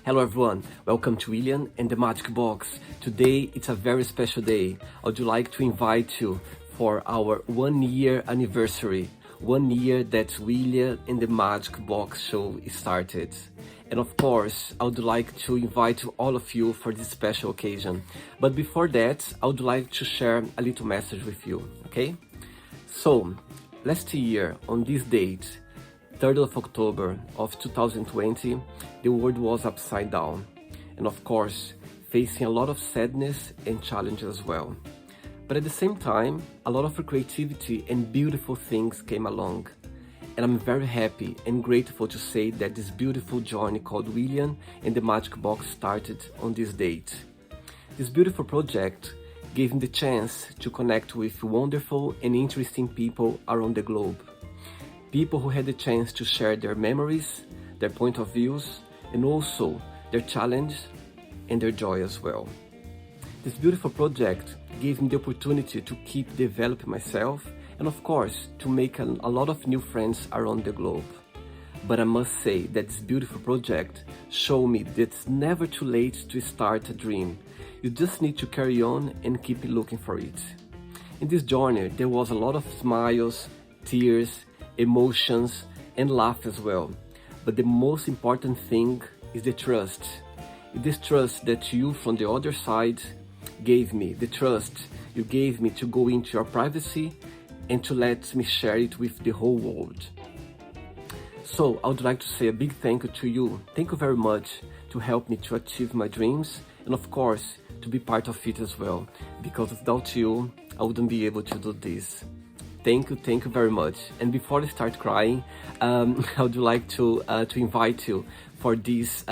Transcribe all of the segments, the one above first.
Hello everyone, welcome to William and the Magic Box. Today it's a very special day. I would like to invite you for our 1 year anniversary. 1 year that William and the Magic Box show started. And of course, I would like to invite all of you for this special occasion. But before that, I would like to share a little message with you, okay? So, last year on this date, 3rd of October of 2020, the world was upside down. And of course, facing a lot of sadness and challenges as well. But at the same time, a lot of creativity and beautiful things came along. And I'm very happy and grateful to say that this beautiful journey called William and the Magic Box started on this date. This beautiful project gave me the chance to connect with wonderful and interesting people around the globe. People who had the chance to share their memories, their point of views, and also their challenge and their joy as well. This beautiful project gave me the opportunity to keep developing myself and of course to make a lot of new friends around the globe. But I must say that this beautiful project showed me that it's never too late to start a dream. You just need to carry on and keep looking for it. In this journey there was a lot of smiles, tears, emotions and laugh as well. But the most important thing is the trust. This trust that you from the other side gave me, the trust you gave me to go into your privacy and to let me share it with the whole world. So I would like to say a big thank you to you. Thank you very much to help me to achieve my dreams and of course to be part of it as well, because without you I wouldn't be able to do this. Thank you very much. And before I start crying, I would like to invite you for this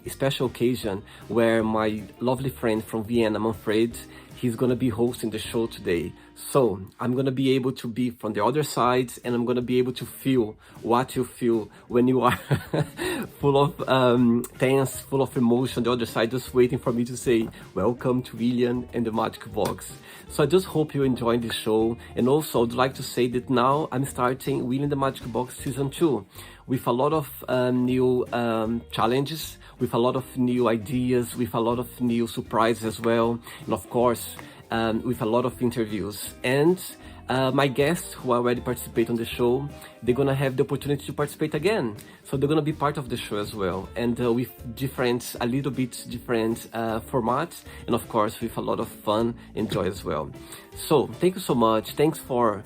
special occasion where my lovely friend from Vienna, Manfred, he's gonna be hosting the show today. So I'm gonna be able to be from the other side and I'm gonna be able to feel what you feel when you are full of tense, full of emotion, the other side just waiting for me to say, welcome to William and the Magic Box. So I just hope you enjoy the show. And also I'd like to say that now I'm starting William the Magic Box Season 2 with a lot of new challenges, with a lot of new ideas, with a lot of new surprises as well. And of course, with a lot of interviews. And my guests who already participate on the show, they're gonna have the opportunity to participate again. So they're gonna be part of the show as well. And with a little bit different formats. And of course, with a lot of fun and joy as well. So thank you so much. Thanks for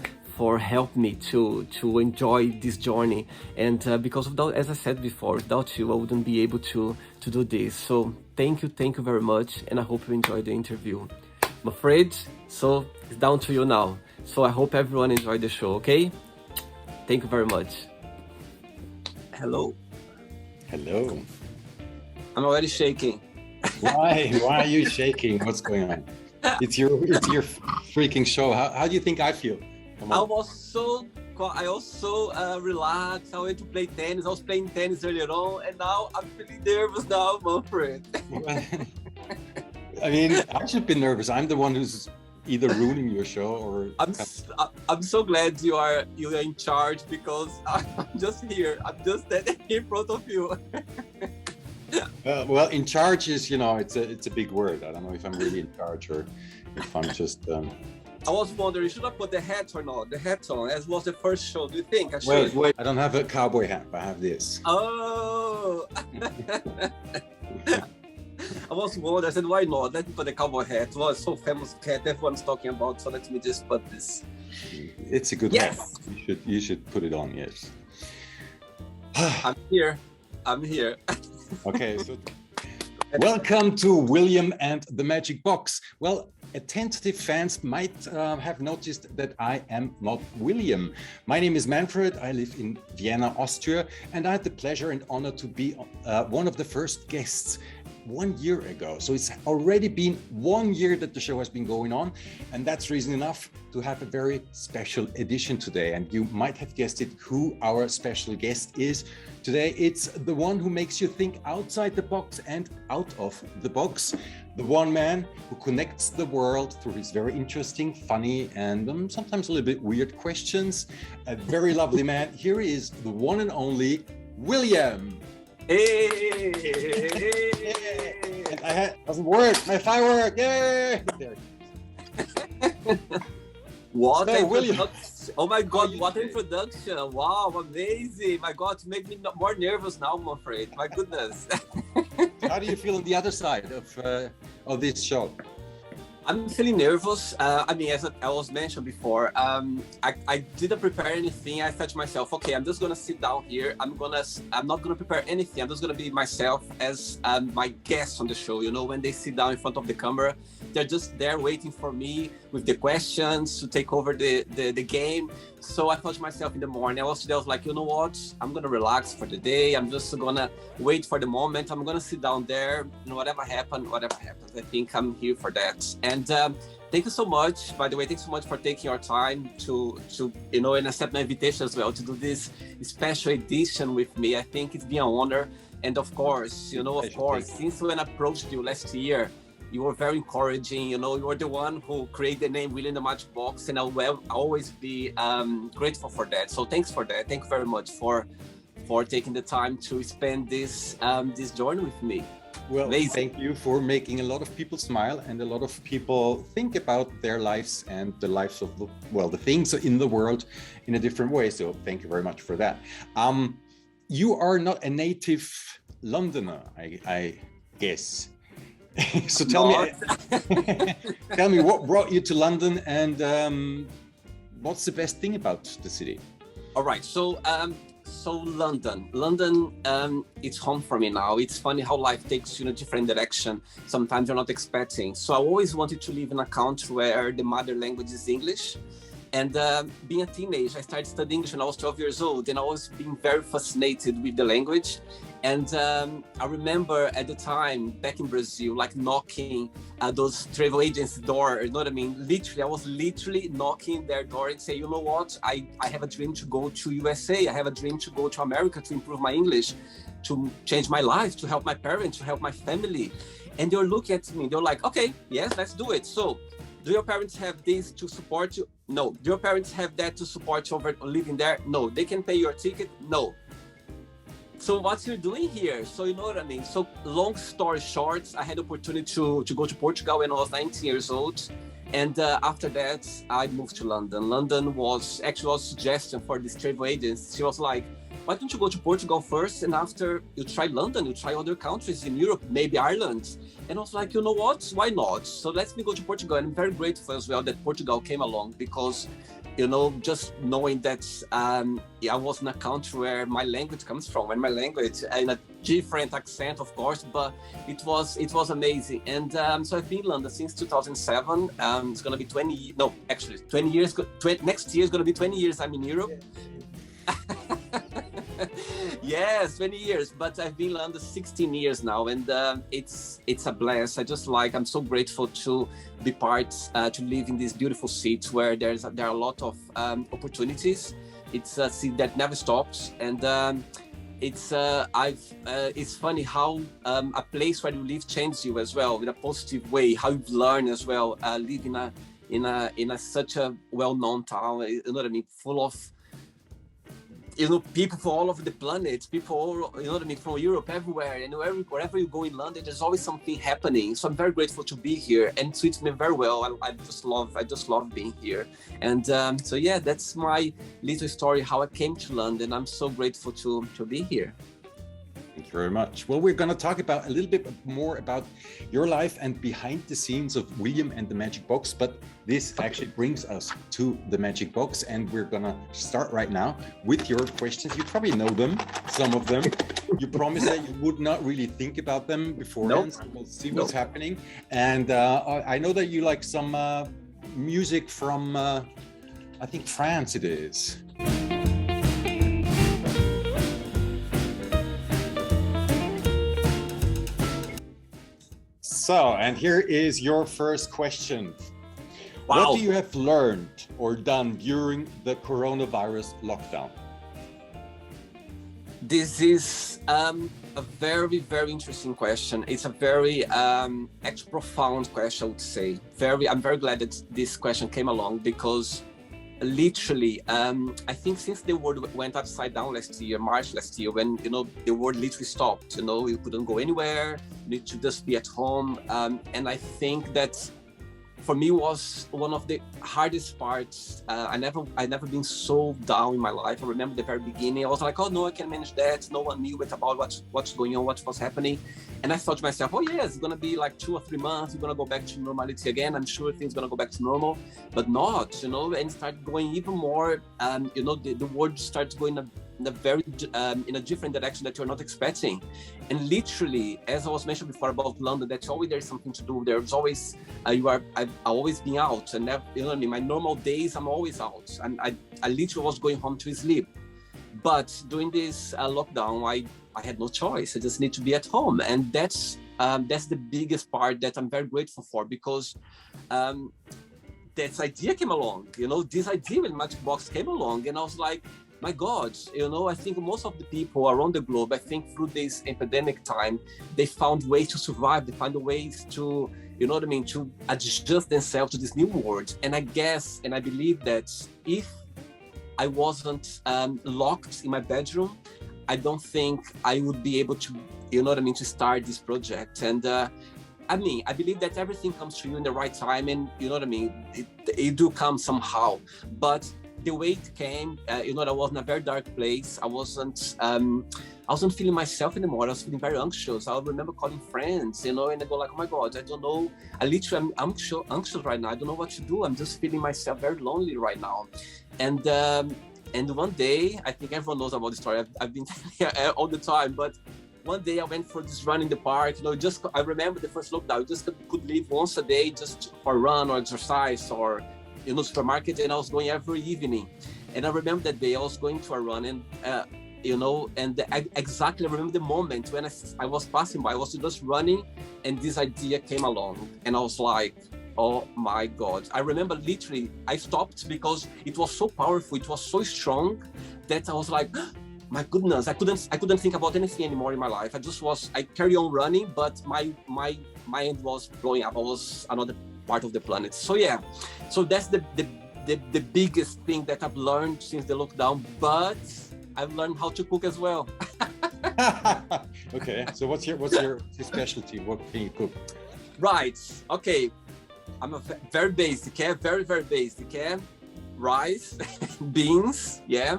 helping me to enjoy this journey. And because without, as I said before, without you, I wouldn't be able to do this. So thank you very much. And I hope you enjoy the interview. I'm afraid, so it's down to you now. So I hope everyone enjoyed the show, okay? Thank you very much. Hello. Hello. I'm already shaking. Why are you shaking? What's going on? It's your freaking show. How do you think I feel? I was so relaxed. I went to play tennis. I was playing tennis earlier on, and now I'm feeling nervous now, Manfred. I mean, I should be nervous. I'm the one who's either ruining your show or... I'm so glad you are in charge, because I'm just here. I'm just standing in front of you. Well, in charge is, it's a big word. I don't know if I'm really in charge or if I'm just... I was wondering, should I put the hat or not? The hat on, as was the first show. Do you think I should? Wait. I don't have a cowboy hat. I have this. Oh! I was wondering, I said, why not? Let me put the cowboy hat. It was so famous hat everyone's talking about, so let me just put this. It's a good hat. You should put it on, yes. I'm here. Okay, so welcome to William and the Magic Box. Well, attentive fans might have noticed that I am not William. My name is Manfred. I live in Vienna, Austria, and I had the pleasure and honor to be one of the first guests 1 year ago. So it's already been 1 year that the show has been going on, and that's reason enough to have a very special edition today. And you might have guessed it, who our special guest is today. It's the one who makes you think outside the box and out of the box. The one man who connects the world through his very interesting, funny, and sometimes a little bit weird questions. A very lovely man. Here is the one and only William. Hey! Yay! And doesn't work. My firework! Yay! There. What So, an William, introduction. Oh my God, you what an doing? introduction. Wow, amazing. My God, to make me more nervous now, I'm afraid. My goodness. How do you feel on the other side of this show? I'm feeling nervous. I mean, as I was mentioned before, I didn't prepare anything. I thought to myself, okay, I'm just gonna sit down here. I'm not gonna prepare anything. I'm just gonna be myself as my guest on the show. You know, when they sit down in front of the camera, they're just there waiting for me with the questions to take over the game. So I thought to myself in the morning, I was like, you know what? I'm gonna relax for the day. I'm just gonna wait for the moment. I'm gonna sit down there. You know, whatever happens. I think I'm here for that. And thank you so much. By the way, thanks so much for taking your time to and accept my invitation as well to do this special edition with me. I think it's been an honor. And of course, since when I approached you last year, you were very encouraging. You know, you were the one who created the name William the Magic Box, and I'll always be grateful for that. So thanks for that. Thank you very much for taking the time to spend this journey with me. Well, Amazing. Thank you for making a lot of people smile and a lot of people think about their lives and the lives of the things in the world in a different way. So thank you very much for that. You are not a native Londoner, I guess. So tell me what brought you to London and what's the best thing about the city? All right, so London, it's home for me now. It's funny how life takes you in a different direction. Sometimes you're not expecting. So I always wanted to live in a country where the mother language is English. And being a teenager, I started studying English when I was 12 years old, and I was being very fascinated with the language. And I remember at the time back in Brazil, like knocking those travel agents' door, you know what I mean? I was literally knocking their door and say, you know what? I have a dream to go to USA. I have a dream to go to America to improve my English, to change my life, to help my parents, to help my family. And they're looking at me, they're like, okay, yes, let's do it. So, do your parents have this to support you? No. Do your parents have that to support you over living there? No. They can pay your ticket? No. So what you're doing here? So you know what I mean? So long story short, I had the opportunity to go to Portugal when I was 19 years old. And after that, I moved to London. London was actually a suggestion for this travel agent. She was like, why don't you go to Portugal first, and after you try London, you try other countries in Europe, maybe Ireland. And I was like, you know what, why not? So let me go to Portugal. And I'm very grateful as well that Portugal came along because, you know, just knowing that I was in a country where my language comes from, and my language in a different accent, of course, but it was amazing. And so I've been in London since 2007. It's going to be 20 years. Next year is going to be 20 years I'm in Europe. Yeah. Yes, 20 years, but I've been in London 16 years now, and it's a blast. I'm so grateful to be part, to live in this beautiful city where there are a lot of opportunities. It's a city that never stops, and it's funny how a place where you live changes you as well in a positive way. How you've learned as well, live in such a well-known town. You know what I mean, full of people from all over the planet, people, you know what I mean, from Europe, everywhere, and wherever you go in London, there's always something happening. So I'm very grateful to be here, and it suits me very well. I just love being here. And so yeah, that's my little story, how I came to London. I'm so grateful to be here. Thank you very much. Well, we're going to talk about a little bit more about your life and behind the scenes of William and the Magic Box, but this actually brings us to the Magic Box, and we're going to start right now with your questions. You probably know them, some of them. You promised that you would not really think about them beforehand. Nope. So we'll see what's happening. And I know that you like some music from, I think France it is. So, and here is your first question. Wow. What do you have learned or done during the coronavirus lockdown? This is a very, very interesting question. It's a very actually profound question, I would say. I'm very glad that this question came along because literally, I think since the world went upside down last year, March last year, when, you know, the world literally stopped, you know, you couldn't go anywhere, need to just be at home. And I think that for me was one of the hardest parts. I never been so down in my life. I remember the very beginning, I was like, oh no, I can manage that. No one knew it about what's going on, what was happening. And I thought to myself, oh yeah, it's gonna be like 2 or 3 months, we're gonna go back to normality again. I'm sure things gonna go back to normal, but not, and start going even more, the world starts going in a different direction that you're not expecting. And literally, as I was mentioned before about London, that's always there's something to do. There's always I've always been out, and my normal days I'm always out, and I literally was going home to sleep. But during this lockdown, I had no choice. I just need to be at home, and that's the biggest part that I'm very grateful for, because this idea came along. This idea with Magic Box came along, and I was like, my God, I think most of the people around the globe, I think through this epidemic time, they found ways to survive. They found ways to, to adjust themselves to this new world. And I guess, and I believe that if I wasn't locked in my bedroom, I don't think I would be able to, to start this project. And I believe that everything comes to you in the right time, and it do come somehow. But the way it came, I was in a very dark place. I wasn't feeling myself anymore. I was feeling very anxious. I remember calling friends, and I go like, oh my God, I don't know. I'm anxious right now. I don't know what to do. I'm just feeling myself very lonely right now. And one day, I think everyone knows about the story. I've been telling you all the time, but one day I went for this run in the park. I remember the first lockdown. I just could leave once a day just for a run or exercise or supermarket, and I was going every evening. And I remember that day I was going to a run, and I exactly remember the moment when I was passing by. I was just running, and this idea came along, and I was like, oh my God. I remember literally I stopped because it was so powerful, it was so strong, that I was like, my goodness, I couldn't think about anything anymore in my life. I carry on running, but my mind was blowing up. I was another part of the planet. So yeah, so that's the biggest thing that I've learned since the lockdown, but I've learned how to cook as well. Okay, so what's your specialty? What can you cook? Right, okay, I'm very basic, very, very basic, rice, beans, yeah.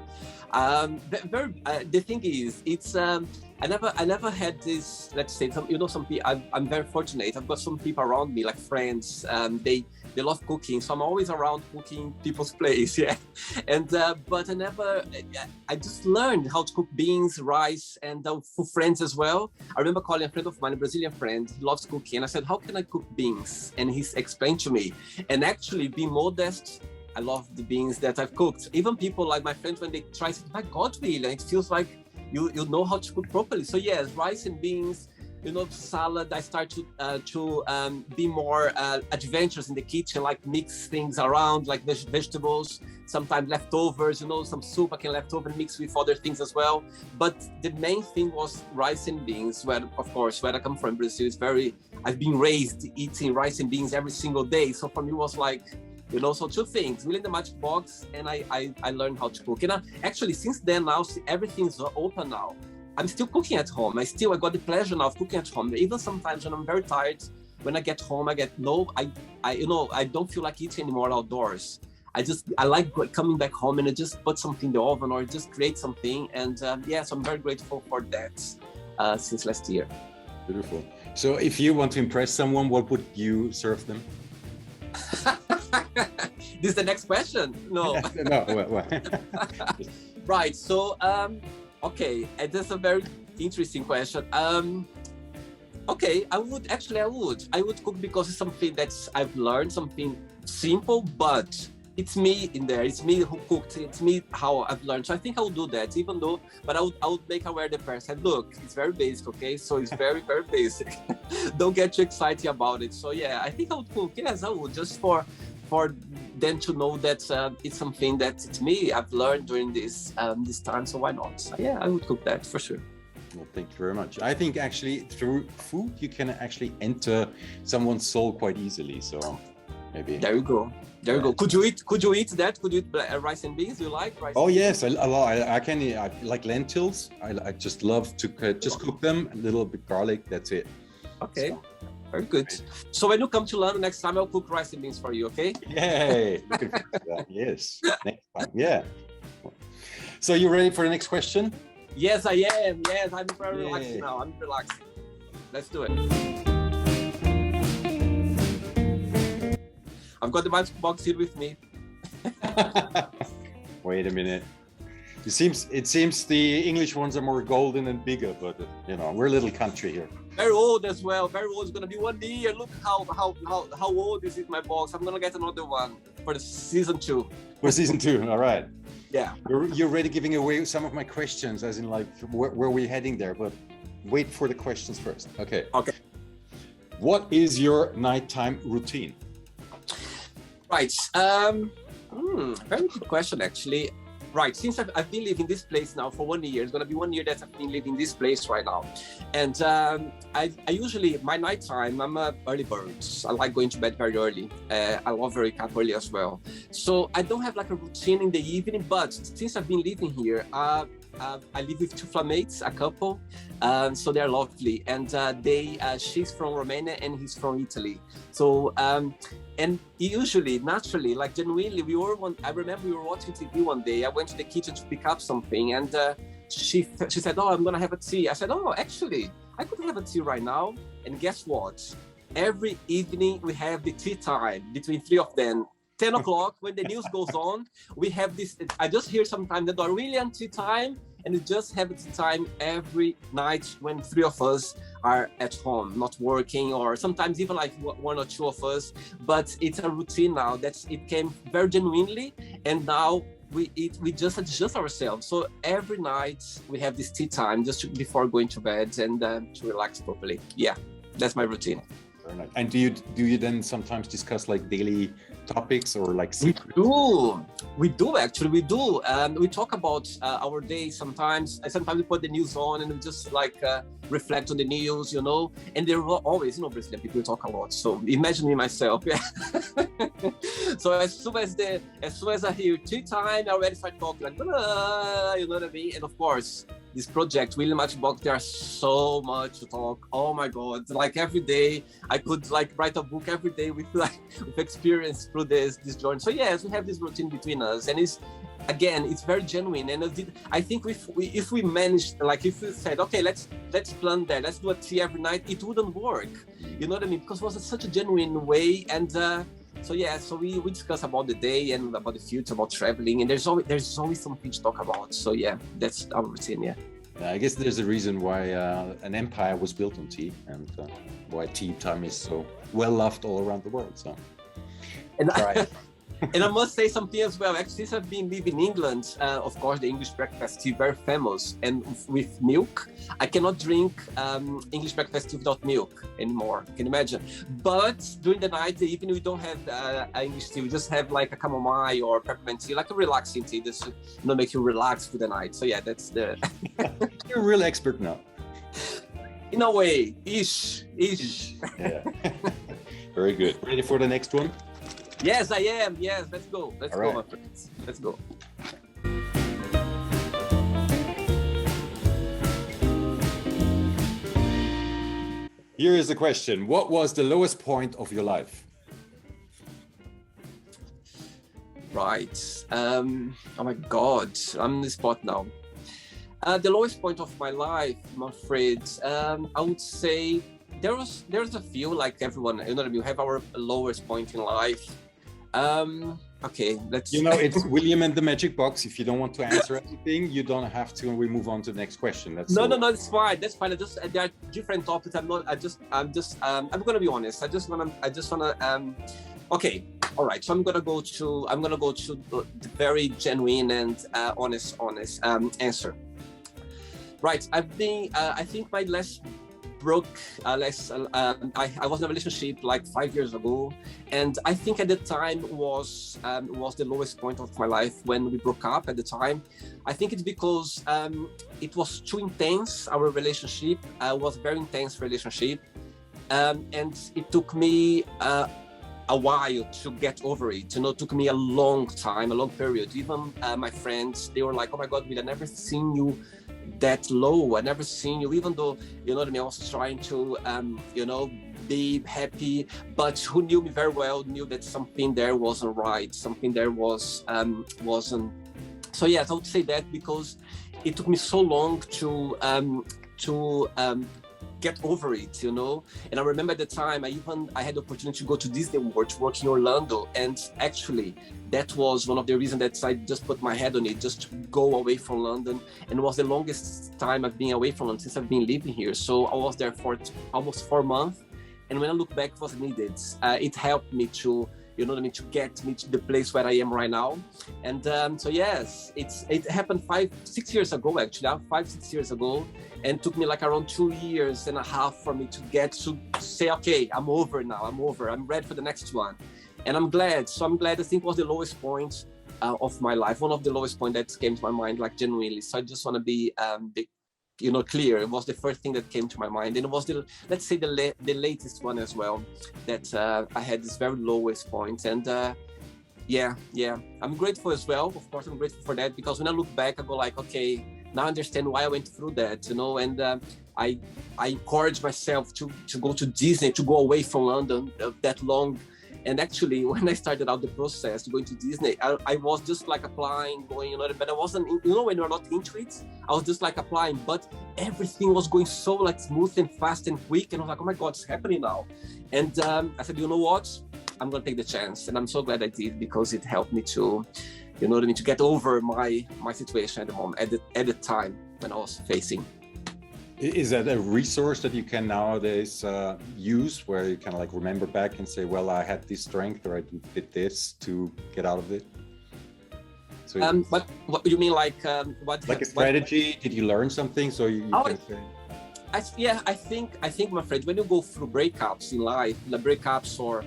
The thing is, it's I never had this, let's say, some people. I'm very fortunate. I've got some people around me, like friends. They love cooking, so I'm always around cooking people's place, yeah. And but I just learned how to cook beans, rice, and for friends as well. I remember calling a friend of mine, a Brazilian friend, he loves cooking, and I said, how can I cook beans? And he explained to me. And actually, being modest, I love the beans that I've cooked. Even people like my friends, when they try, say, my God, really, it feels like you know how to cook properly. So yes, rice and beans, salad. I start to be more adventurous in the kitchen, like mix things around, like vegetables, sometimes leftovers, some soup I can leftover mix with other things as well. But the main thing was rice and beans, where, of course, where I come from, Brazil, I've been raised eating rice and beans every single day. So for me, it was like, so two things, really the Magic Box, and I learned how to cook. And actually, since then, now everything's open now. I'm still cooking at home. I got the pleasure now of cooking at home. Even sometimes when I'm very tired, when I get home, I don't feel like eating anymore outdoors. I like coming back home and I just put something in the oven or just create something. And so I'm very grateful for that since last year. Beautiful. So if you want to impress someone, what would you serve them? This is the next question? No. No. Right. So, okay, that's a very interesting question. Okay, I would cook because it's something that I've learned, something simple, but it's me in there. It's me who cooked. It's me how I've learned. So I think I would do that, but I would make aware the person. Look, it's very basic, okay? So it's very, very basic. Don't get too excited about it. So yeah, I think I would cook. Yes, I would, just for them to know that it's something that it's me. I've learned during this time. So why not? So yeah, I would cook that for sure. Well, thank you very much. I think actually through food you can actually enter someone's soul quite easily. So maybe. There you go. There you go. Could you eat that? Could you eat rice and beans? You like rice? Oh yes, a lot. I can eat. I like lentils. I just love to just cook them. A little bit garlic. That's it. Okay. So, Very good. So when you come to London next time, I'll cook rice and beans for you, okay? yay! Looking forward to that. Yes, next time. Yeah. So you ready for the next question? Yes, I am. Yes, I'm very relaxed Yay. now. I'm relaxed. Let's do it. I've got the magic box here with me. Wait a minute. It seems the English ones are more golden and bigger, but you know, we're a little country here. Very old as well. Very old. It's gonna be 1 year. Look how old this is my box. I'm gonna get another one for the season 2. For season 2, all right. Yeah. You're already giving away some of my questions, as in like where we're heading there, but wait for the questions first. Okay. Okay. What is your nighttime routine? Right. Very good question, actually. Right, since I've been living this place now for 1 year, it's gonna be 1 year that I've been living this place right now. And I usually, my nighttime, I'm a early bird. I like going to bed very early. I love waking up early as well. So I don't have like a routine in the evening, but since I've been living here, I live with 2 flatmates, a couple, so they're lovely. And she's from Romania and he's from Italy. So, and usually, naturally, like genuinely, I remember we were watching TV one day. I went to the kitchen to pick up something and she said, oh, I'm gonna have a tea. I said, oh, actually, I could have a tea right now. And guess what? Every evening we have the tea time between 3 of them. 10 o'clock when the news goes on, we have this, I just hear sometimes the door, William, tea time, and we just have tea time every night when 3 of us are at home, not working, or sometimes even like 1 or 2 of us, but it's a routine now it came very genuinely, and now we just adjust ourselves. So every night we have this tea time before going to bed and to relax properly. Yeah, that's my routine. Very nice. And do you then sometimes discuss like daily topics or like secrets? We do actually. We talk about our day sometimes. Sometimes we put the news on and we just like reflect on the news, you know. And there are always, Brazilian people talk a lot. So imagine me myself. Yeah. So as soon as I hear tea time, I already start talking like, you know what I mean? And of course, this project, William Matchbox, there's so much to talk. Oh my God! Like every day, I could like write a book every day with experience through this journey. So yes, we have this routine between us, and it's very genuine. And I think if we managed, like if we said, okay, let's plan that, let's do a tea every night, it wouldn't work. You know what I mean? Because it was such a genuine way, and so we discuss about the day and about the future, about traveling, and there's always something to talk about. So yeah, that's our routine. Yeah. I guess there's a reason why an empire was built on tea, and why tea time is so well loved all around the world. So. And And I must say something as well. Actually, since I've been living in England, of course, the English breakfast tea very famous, and with milk, I cannot drink English breakfast tea without milk anymore. Can you imagine? But during the night, the evening, we don't have English tea. We just have like a chamomile or peppermint tea, like a relaxing tea. This make you relax for the night. So yeah, that's the. You're a real expert now. In a way, ish. Yeah. Very good. Ready for the next one? Yes, I am. Yes, let's go. Let's All go, right. my friends. Let's go. Here is the question. What was the lowest point of your life? Right. Oh my God, I'm on the spot now. The lowest point of my life, Manfred, I would say there's a few, like everyone, you know what I mean? We have our lowest point in life. Okay, let's. You know, it's William and the Magic Box. If you don't want to answer anything, you don't have to, and we move on to the next question. No, it's fine. That's fine. There are different topics. I'm gonna be honest. I just wanna. Okay, all right. So I'm gonna go to the very genuine and honest answer. Right. I think my last I was in a relationship like 5 years ago, and I think at the time was the lowest point of my life when we broke up. At the time, I think it's because it was too intense. Our relationship was a very intense relationship, and it took me a while to get over it. It took me a long time, a long period. Even my friends, they were like, "Oh my God, we have never seen you that low. I never seen you, even though, you know what I mean, I was trying to, you know, be happy, but who knew me very well knew that something there wasn't right, something there wasn't. So yes, I would say that because it took me so long to get over it, you know. And I remember at the time I had the opportunity to go to Disney World to work in Orlando, and actually that was one of the reasons that I just put my head on it, just to go away from London. And it was the longest time I've been away from London since I've been living here. So I was there for almost 4 months, and when I look back, it was needed. It helped me to, you know what I mean, to get me to the place where I am right now. And so yes, it happened 5-6 years ago, actually, 5-6 years ago, and took me like around 2.5 years for me to get to say, okay, I'm over now, I'm ready for the next one. And I'm glad. So I'm glad. I think it was the lowest point of my life, one of the lowest points that came to my mind, like genuinely. So I just want to be you know, clear. It was the first thing that came to my mind, and it was let's say the latest one as well, that I had this very lowest point. And yeah, I'm grateful as well. Of course, I'm grateful for that, because when I look back, I go like, okay, now I understand why I went through that, you know. And I encourage myself to go to Disney, to go away from London that long. And actually, when I started out the process going to Disney, I was just like applying, going, you know, but I wasn't, you know, when you're not into it, I was just like applying, but everything was going so like smooth and fast and quick. And I was like, oh my God, it's happening now. And I said, you know what? I'm going to take the chance. And I'm so glad I did, because it helped me to, you know what I mean, to get over my situation at the moment, at the time when I was facing. Is that a resource that you can nowadays use, where you kind of like remember back and say, well, I had this strength, or I did this to get out of it? So what you mean, like what? Like a strategy? Did you learn something? So you can say. I think, Manfred, when you go through breakups in life, breakups or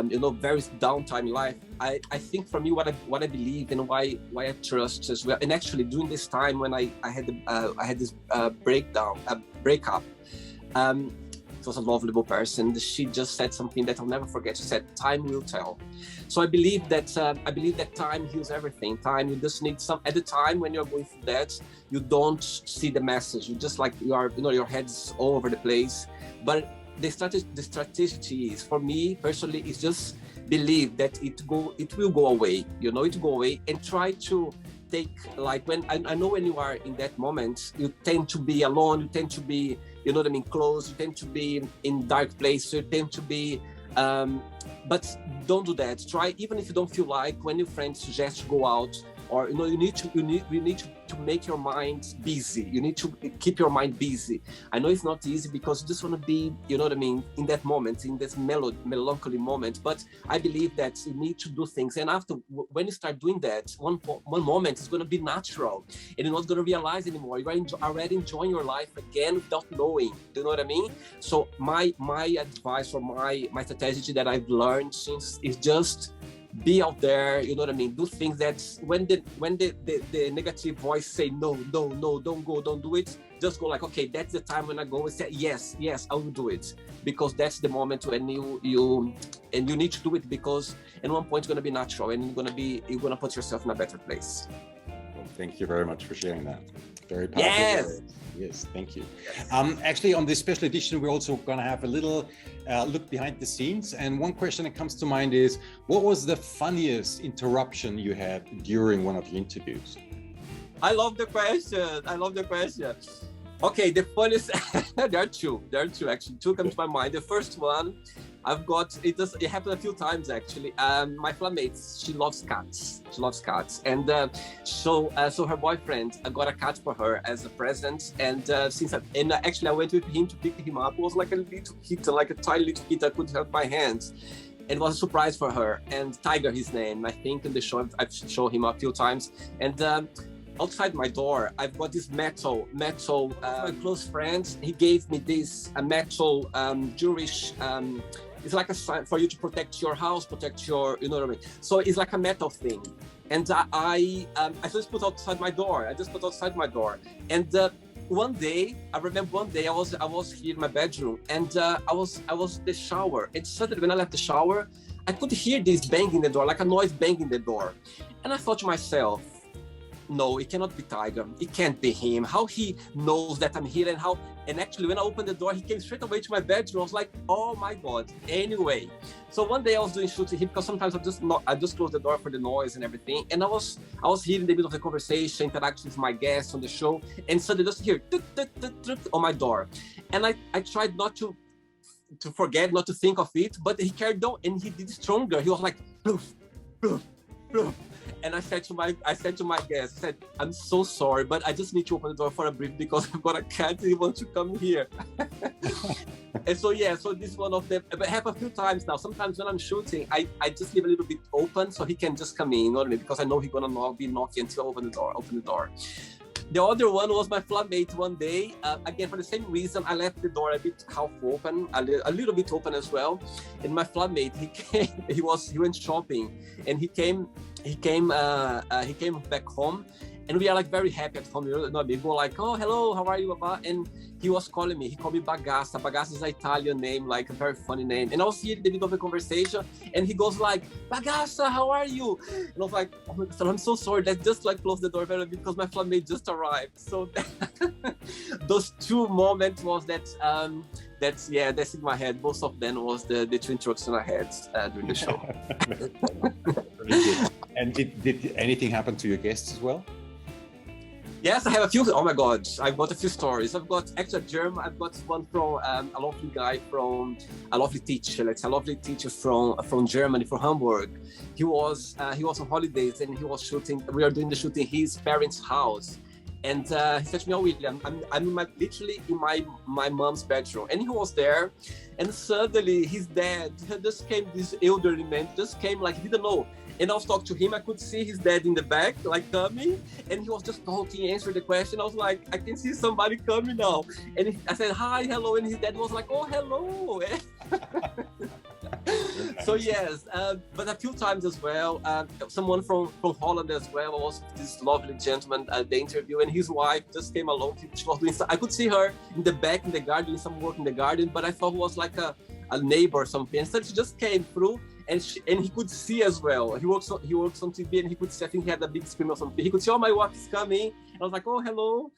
you know, very downtime in life, I think for me, what I believe and why I trust as well. And actually, during this time when I had this breakup, it was a lovable person. She just said something that I'll never forget. She said, "Time will tell." So I believe that time heals everything. Time, you just need some. At the time when you're going through that, you don't see the message. You just like your head's all over the place. But the strategy is, for me personally, is just believe that it will go away. You know, it will go away, and try to take, like, when I know when you are in that moment, you tend to be alone. You tend to be, you know what I mean, close. You tend to be in dark places. You tend to be, but don't do that. Try, even if you don't feel like, when your friends suggest to go out, or you know, you need to make your mind busy. You need to keep your mind busy. I know it's not easy, because you just want to be, you know what I mean, in that moment, in this melancholy moment. But I believe that you need to do things, and after, when you start doing that, one moment is going to be natural, and you're not going to realize anymore. You are already enjoying your life again without knowing. Do you know what I mean? So my advice, or my strategy that I've learned since, is just be out there, you know what I mean? Do things that when the negative voice say no, don't go, don't do it, just go like, okay, that's the time when I go and say yes, I will do it, because that's the moment when you need to do it, because at one point it's going to be natural, and you're going to put yourself in a better place. Well, thank you very much for sharing that. Very powerful. Yes, thank you. Actually, on this special edition, we're also going to have a little look behind the scenes. And one question that comes to mind is, what was the funniest interruption you had during one of the interviews? I love the question. Okay, the funniest, there are two actually. Two come to my mind. The first one, it happened a few times actually. My flatmate, she loves cats, and so her boyfriend got a cat for her as a present, and actually I went with him to pick him up. It was like a little kitten, like a tiny little kitten. I could hold my hands. It was a surprise for her, and Tiger, his name. I think in the show I've shown him a few times, and outside my door, I've got this metal. My close friend, he gave me this metal Jewish. It's like a sign for you to protect your house, protect your, you know what I mean. So it's like a metal thing, and I just put outside my door. And one day, I remember I was here in my bedroom, and I was in the shower, and suddenly when I left the shower, I could hear this banging the door, like a noise banging the door, and I thought to myself, no, it cannot be Tiger. It can't be him. How he knows that I'm here, and actually when I opened the door, he came straight away to my bedroom. I was like, oh my God. Anyway, so one day I was doing shooting him because sometimes I just close the door for the noise and everything. And I was here in the middle of the conversation, interacting with my guests on the show, and suddenly just hear tuk, tuk, tuk, tuk, on my door. And I tried not to forget, not to think of it, but he carried on and he did stronger. He was like, ploof, ploof, ploof. And I said to my guest, I said, I'm so sorry, but I just need to open the door for a brief because I've got a cat and he wants to come here. And so, yeah, so this is one of them. But I have a few times now. Sometimes when I'm shooting, I just leave a little bit open so he can just come in, you know what I mean? Because I know he's gonna be knocking until I open the door. The other one was my flatmate one day. Again, for the same reason, I left the door a bit half open, a little bit open as well. And my flatmate, he went shopping, and he came back home, and we are like very happy at home. You know, we go like, oh, hello, how are you, Baba? And he was calling me. He called me Bagaça. Bagaça is an Italian name, like a very funny name. And I was here in the middle of the conversation, and he goes like, Bagaça, how are you? And I was like, oh my God, I'm so sorry. Let's just like close the door very bit because my flatmate just arrived. So those two moments was that's in my head. Most of them was the two interruptions I had during the show. And did anything happen to your guests as well? Yes, I have a few. Oh my God, I've got a few stories. I've got actually a German. I've got one from a lovely guy from a lovely teacher from Germany, from Hamburg. He was on holidays and he was shooting. We are doing the shooting in his parents' house. And he said to me, oh, William, I'm literally in my mom's bedroom. And he was there, and suddenly his dad just came, this elderly man just came like he didn't know. And I was talking to him, I could see his dad in the back, like coming, and he was just talking, answering the question. I was like, I can see somebody coming now. And I said, hi, hello, and his dad was like, oh, hello. So yes, but a few times as well, someone from Holland as well was this lovely gentleman at the interview, and his wife just came along. She was doing I could see her in the back in the garden, doing some work in the garden, but I thought it was like a neighbor or something. And so she just came through, and he could see as well. He works on TV, and he could see, I think he had a big screen or something. He could see, oh, my wife is coming. And I was like, oh, hello.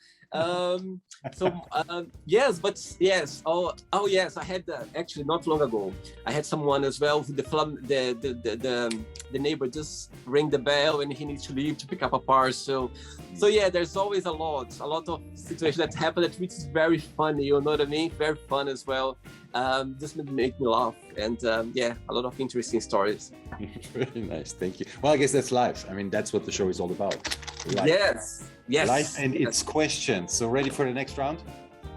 Yes, oh yes, I had actually not long ago, I had someone as well who the neighbor just rang the bell and he needs to leave to pick up a parcel. So yeah, there's always a lot of situations that happen which is very funny, you know what I mean? Very fun as well. Just make me laugh, and yeah, a lot of interesting stories. Very nice, thank you. Well, I guess that's life. I mean, that's what the show is all about. Life. Yes. Life and its questions. So ready for the next round?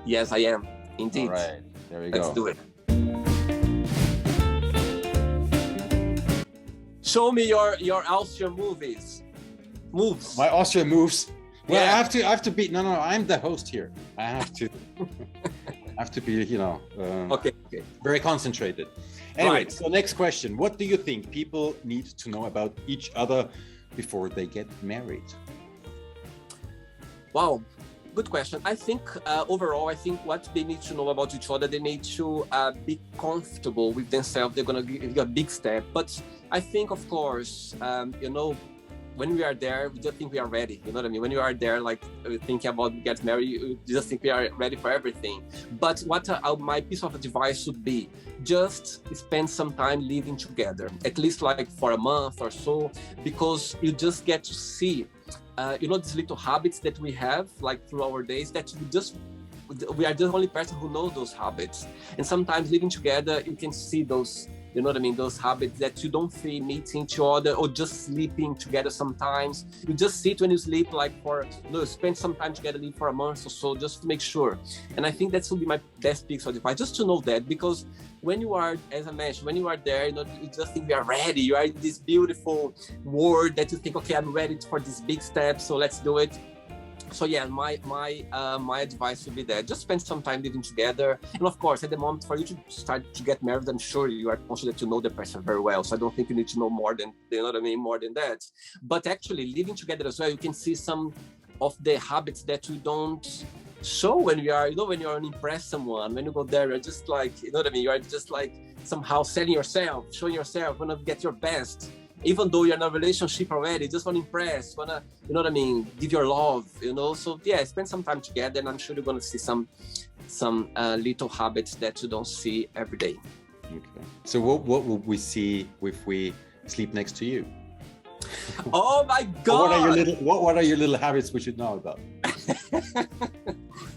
Yes, I am. Indeed. All right, there we go. Let's do it. Show me your Austrian moves. My Austrian moves. Well, Yeah. I have to be. No, I'm the host here. I have to. have to be, Okay. very concentrated. Anyway, Right. So next question. What do you think people need to know about each other before they get married? Wow, good question. I think overall, what they need to know about each other, they need to be comfortable with themselves. They're gonna give a big step. But I think, of course, when we are there, we just think we are ready. You know what I mean? When you are there, like thinking about getting married, you just think we are ready for everything. But what my piece of advice would be, just spend some time living together, at least like for a month or so, because you just get to see, these little habits that we have, like through our days, that we are the only person who knows those habits. And sometimes living together, you can see those, you know what I mean, those habits that you don't feel meeting each other or just sleeping together sometimes. You just sit when you sleep, like spend some time together, live for a month or so, just to make sure. And I think that would be my best piece of advice, just to know that, because when you are, as I mentioned, when you are there, you just think we are ready. You are in this beautiful world that you think, okay, I'm ready for this big step, so let's do it. So yeah, my advice would be that just spend some time living together. And of course, at the moment for you to start to get married, I'm sure you are confident that you know the person very well. So I don't think you need to know more than, you know what I mean, more than that. But actually living together as well, you can see some of the habits that you don't show when you are, when you're impress someone. When you go there, you're just like, you know what I mean, you are just like somehow selling yourself, showing yourself, want to get your best. even though you're in a relationship already, just want to impress, wanna, you know what I mean, give your love, you know. So yeah, spend some time together, and I'm sure you're gonna see some little habits that you don't see every day. Okay. So what would we see if we sleep next to you? Oh my God! What are your little habits we should know about?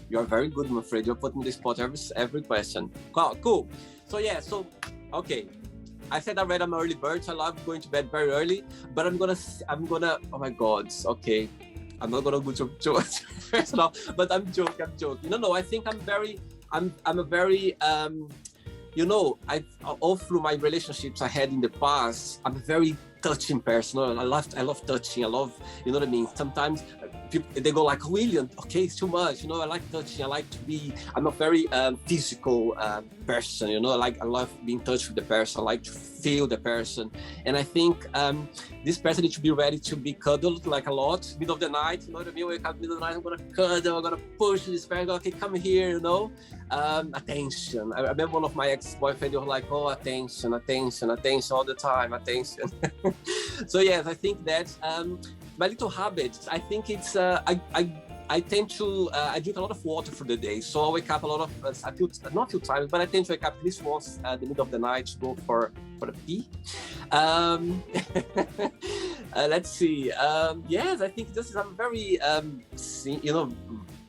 You're very good, Manfred. You're putting this spot every question. Cool. So yeah, okay. I said already I'm an early bird, so I love going to bed very early. But I'm gonna. Oh my God. Okay. I'm not gonna go to personal, but I'm joking. No. I think I'm a very you know, all through my relationships I had in the past, I'm a very touching person. I love touching. I love, you know what I mean? Sometimes people, they go like, William, okay, it's too much. You know, I like touching. I'm a very physical person. You know, I love being in touch with the person. I like to feel the person. And I think this person needs to be ready to be cuddled like a lot. Middle of the night, you know what I mean? Wake up middle of the night, I'm gonna cuddle, I'm gonna push this person. Okay, come here, you know. Attention. I remember one of my ex-boyfriends was like, oh, attention all the time, attention. So yes, I think that my little habits, I think it's I tend to I drink a lot of water for the day, so I wake up a lot of not a few times, but I tend to wake up at least once at the middle of the night to go for a pee. Let's see. Yes, I think this is I'm very you know,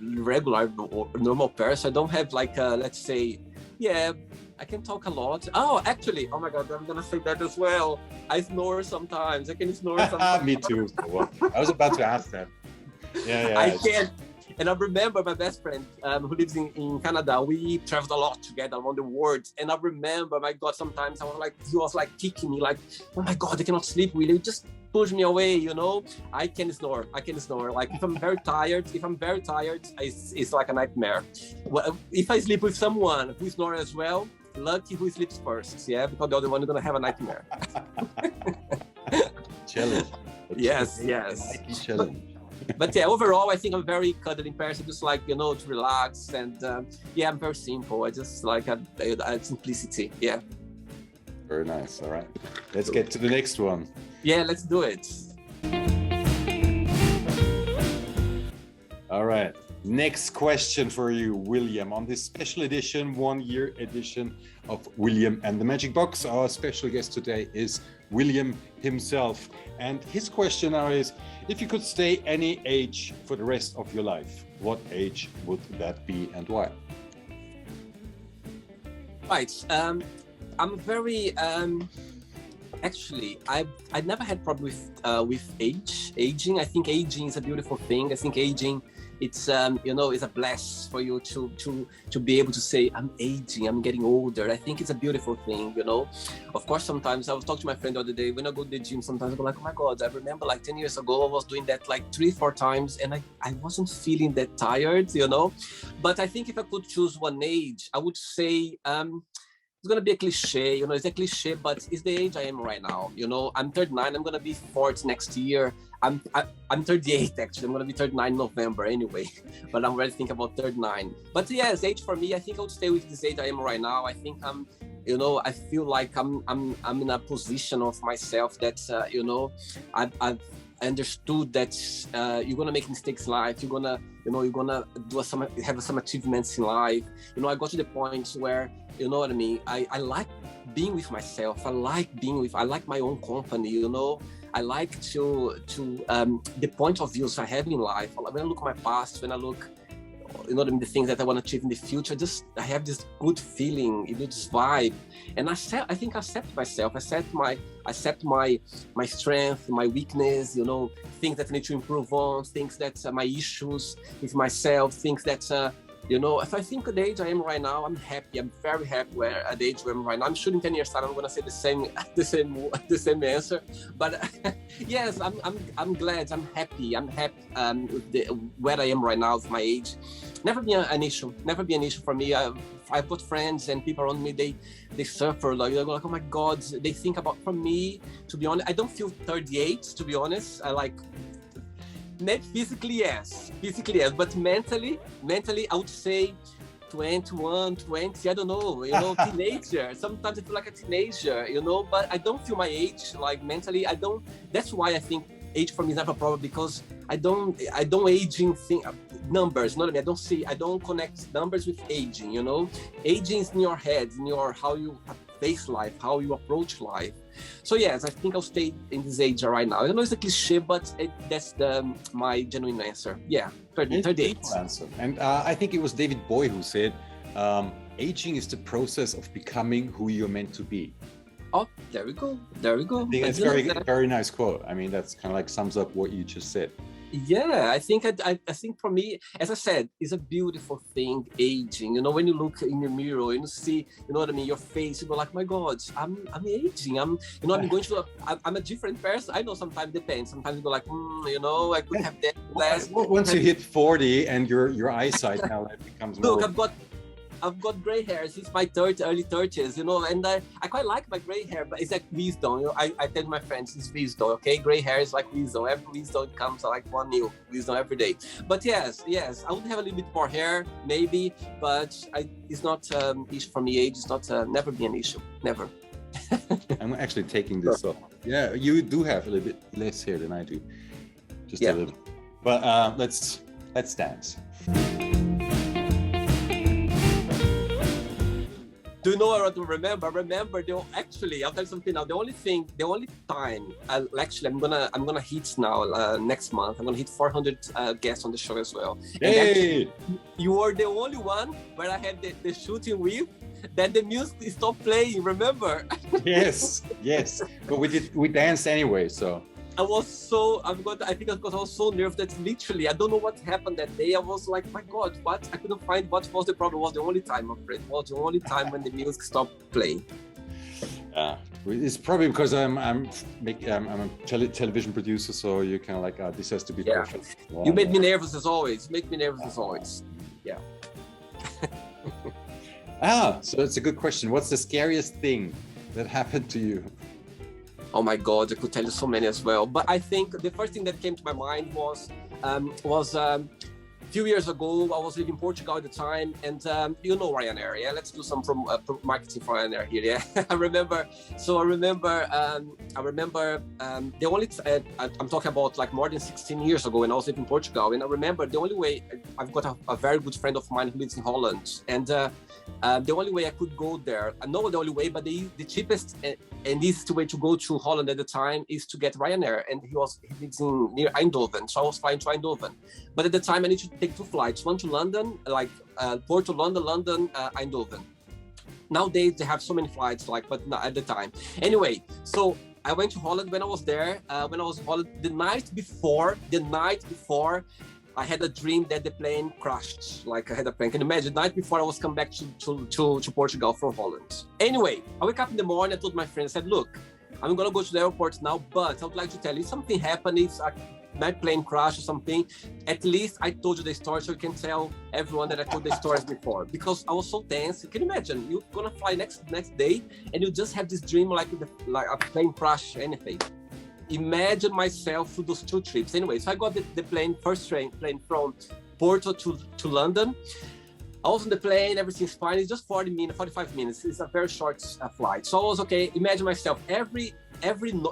regular or normal person. I don't have like let's say, yeah, I can talk a lot. Oh, actually, oh my God, I'm gonna say that as well. I snore sometimes. I can snore sometimes. Me too. I was about to ask that. Yeah. I can. And I remember my best friend who lives in Canada, we traveled a lot together around the world. And I remember, my God, sometimes he was like kicking me, like, oh my God, I cannot sleep, William. Just push me away, you know? I can snore. Like if I'm very tired, it's like a nightmare. Well, if I sleep with someone who snores as well, lucky who sleeps first, yeah? Because the other one is gonna have a nightmare. Challenge. Yes. Challenge. But yeah, overall, I think I'm a very cuddling person, just like, you know, to relax. And yeah, I'm very simple. I just like simplicity. Yeah. Very nice. All right. Let's get to the next one. Yeah, let's do it. All right. Next question for you, William. On this special edition, 1-year edition of William and the Magic Box, our special guest today is William himself. And his question now is, if you could stay any age for the rest of your life, what age would that be and why? Right. I'm very... Actually, I never had problem with aging. I think aging is a beautiful thing. I think aging, it's you know, it's a bless for you to be able to say, I'm aging, I'm getting older. I think it's a beautiful thing, you know. Of course, sometimes I was talking to my friend the other day, when I go to the gym, sometimes I go like, oh my God, I remember like 10 years ago, I was doing that like 3-4 times and I wasn't feeling that tired, you know. But I think if I could choose one age, I would say, it's gonna be a cliche, you know, it's a cliche, but it's the age I am right now. You know, I'm 39, I'm gonna be 40 next year. I'm 38 actually, I'm gonna be 39 in November anyway, but I'm already thinking about 39. But yes, age for me, I think I would stay with this age I am right now. I think I'm, you know, I feel like I'm in a position of myself that, you know, I've understood that you're gonna make mistakes in life. You're gonna do have some achievements in life. You know, I got to the point where, you know what I mean, I like being with myself. I like my own company, you know. I like to the point of views I have in life. When I look at my past, when I look, you know what I mean, the things that I want to achieve in the future, I have this good feeling, this vibe. And I think I accept myself. I accept my strength, my weakness, you know, things that I need to improve on, things that my issues with myself, things that, you know, if I think at the age I am right now, I'm happy. I'm very happy at the age where I'm right now. I'm sure in 10 years time, I'm going to say the same answer. But yes, I'm glad. I'm happy. I'm happy with where I am right now with my age. Never be an issue for me. I've got friends and people around me, they suffer, like, they're like, oh my God, they think about, for me, to be honest, I don't feel 38, to be honest. I like, physically yes, but mentally, I would say 21, 20, I don't know, teenager. Sometimes I feel like a teenager, but I don't feel my age, like mentally, I don't. That's why I think age for me is never a problem, because I don't aging numbers, you know what I mean? I don't connect numbers with aging, Aging is in your head, in how you face life, how you approach life. So yes, I think I'll stay in this age right now. I don't know, it's a cliche, but that's my genuine answer. Yeah, 38. Answer. And I think it was David Bowie who said, aging is the process of becoming who you're meant to be. Oh, there we go. I think it's very nice quote. I mean, that's kind of like sums up what you just said. Yeah, I think for me, as I said, it's a beautiful thing, aging. When you look in the mirror and you see, you know what I mean, your face, you go like, my God, I'm aging. I'm going to, I'm a different person. I know sometimes it depends. Sometimes you go like, I could have that less. Once you hit 40 and your eyesight now becomes more. Look, I've got gray hair since my early 30s, and I quite like my gray hair, but it's like wisdom. I tell my friends, it's wisdom, okay? Gray hair is like wisdom. Every wisdom comes like one new wisdom every day. But yes, I would have a little bit more hair, maybe, but it's not issue for me. Age is not never be an issue, never. I'm actually taking this off. Yeah, you do have a little bit less hair than I do, just a little. But let's dance. Do you know what to remember? I'll tell you something now. The only time I'm gonna hit now next month. I'm gonna hit 400 guests on the show as well. Hey! And you were the only one where I had the shooting with that the music stopped playing. Remember? Yes. But we danced anyway, so. I think I was so nervous that literally, I don't know what happened that day. I was like, my God, what? I couldn't find what was the problem. It was the only time, I'm afraid. It was the only time when the music stopped playing. It's probably because I'm a television producer, so you kind of like, this has to be perfect. You made me nervous as always. Yeah. So it's a good question. What's the scariest thing that happened to you? Oh my God, I could tell you so many as well. But I think the first thing that came to my mind was a few years ago. I was living in Portugal at the time, and Ryanair. Yeah, let's do some marketing for Ryanair here. Yeah, I remember the only I'm talking about like more than 16 years ago when I was living in Portugal, and I remember the only way I've got a very good friend of mine who lives in Holland, and the only way I could go there, not the only way, but the cheapest and easiest way to go to Holland at the time is to get Ryanair, and he lives near Eindhoven, so I was flying to Eindhoven. But at the time I needed to take two flights, one to London, like Porto, London, Eindhoven. Nowadays they have so many flights, but not at the time. Anyway, so I went to Holland when I was there. The night before, I had a dream that the plane crashed. Like I had a plane. Can you imagine? The night before I was coming back to Portugal from Holland. Anyway, I wake up in the morning. I told my friend, I said, look, I'm gonna go to the airport now, but I would like to tell you, if something happened, if my plane crashed or something, at least I told you the story so you can tell everyone that I told the stories before. Because I was so tense. Can you imagine? You're gonna fly next day and you just have this dream like a plane crash, anything. Imagine myself through those two trips. Anyway, so I got the first plane from Porto to London. I was on the plane, everything's fine. It's just 45 minutes. It's a very short flight. So I was okay. Imagine myself, every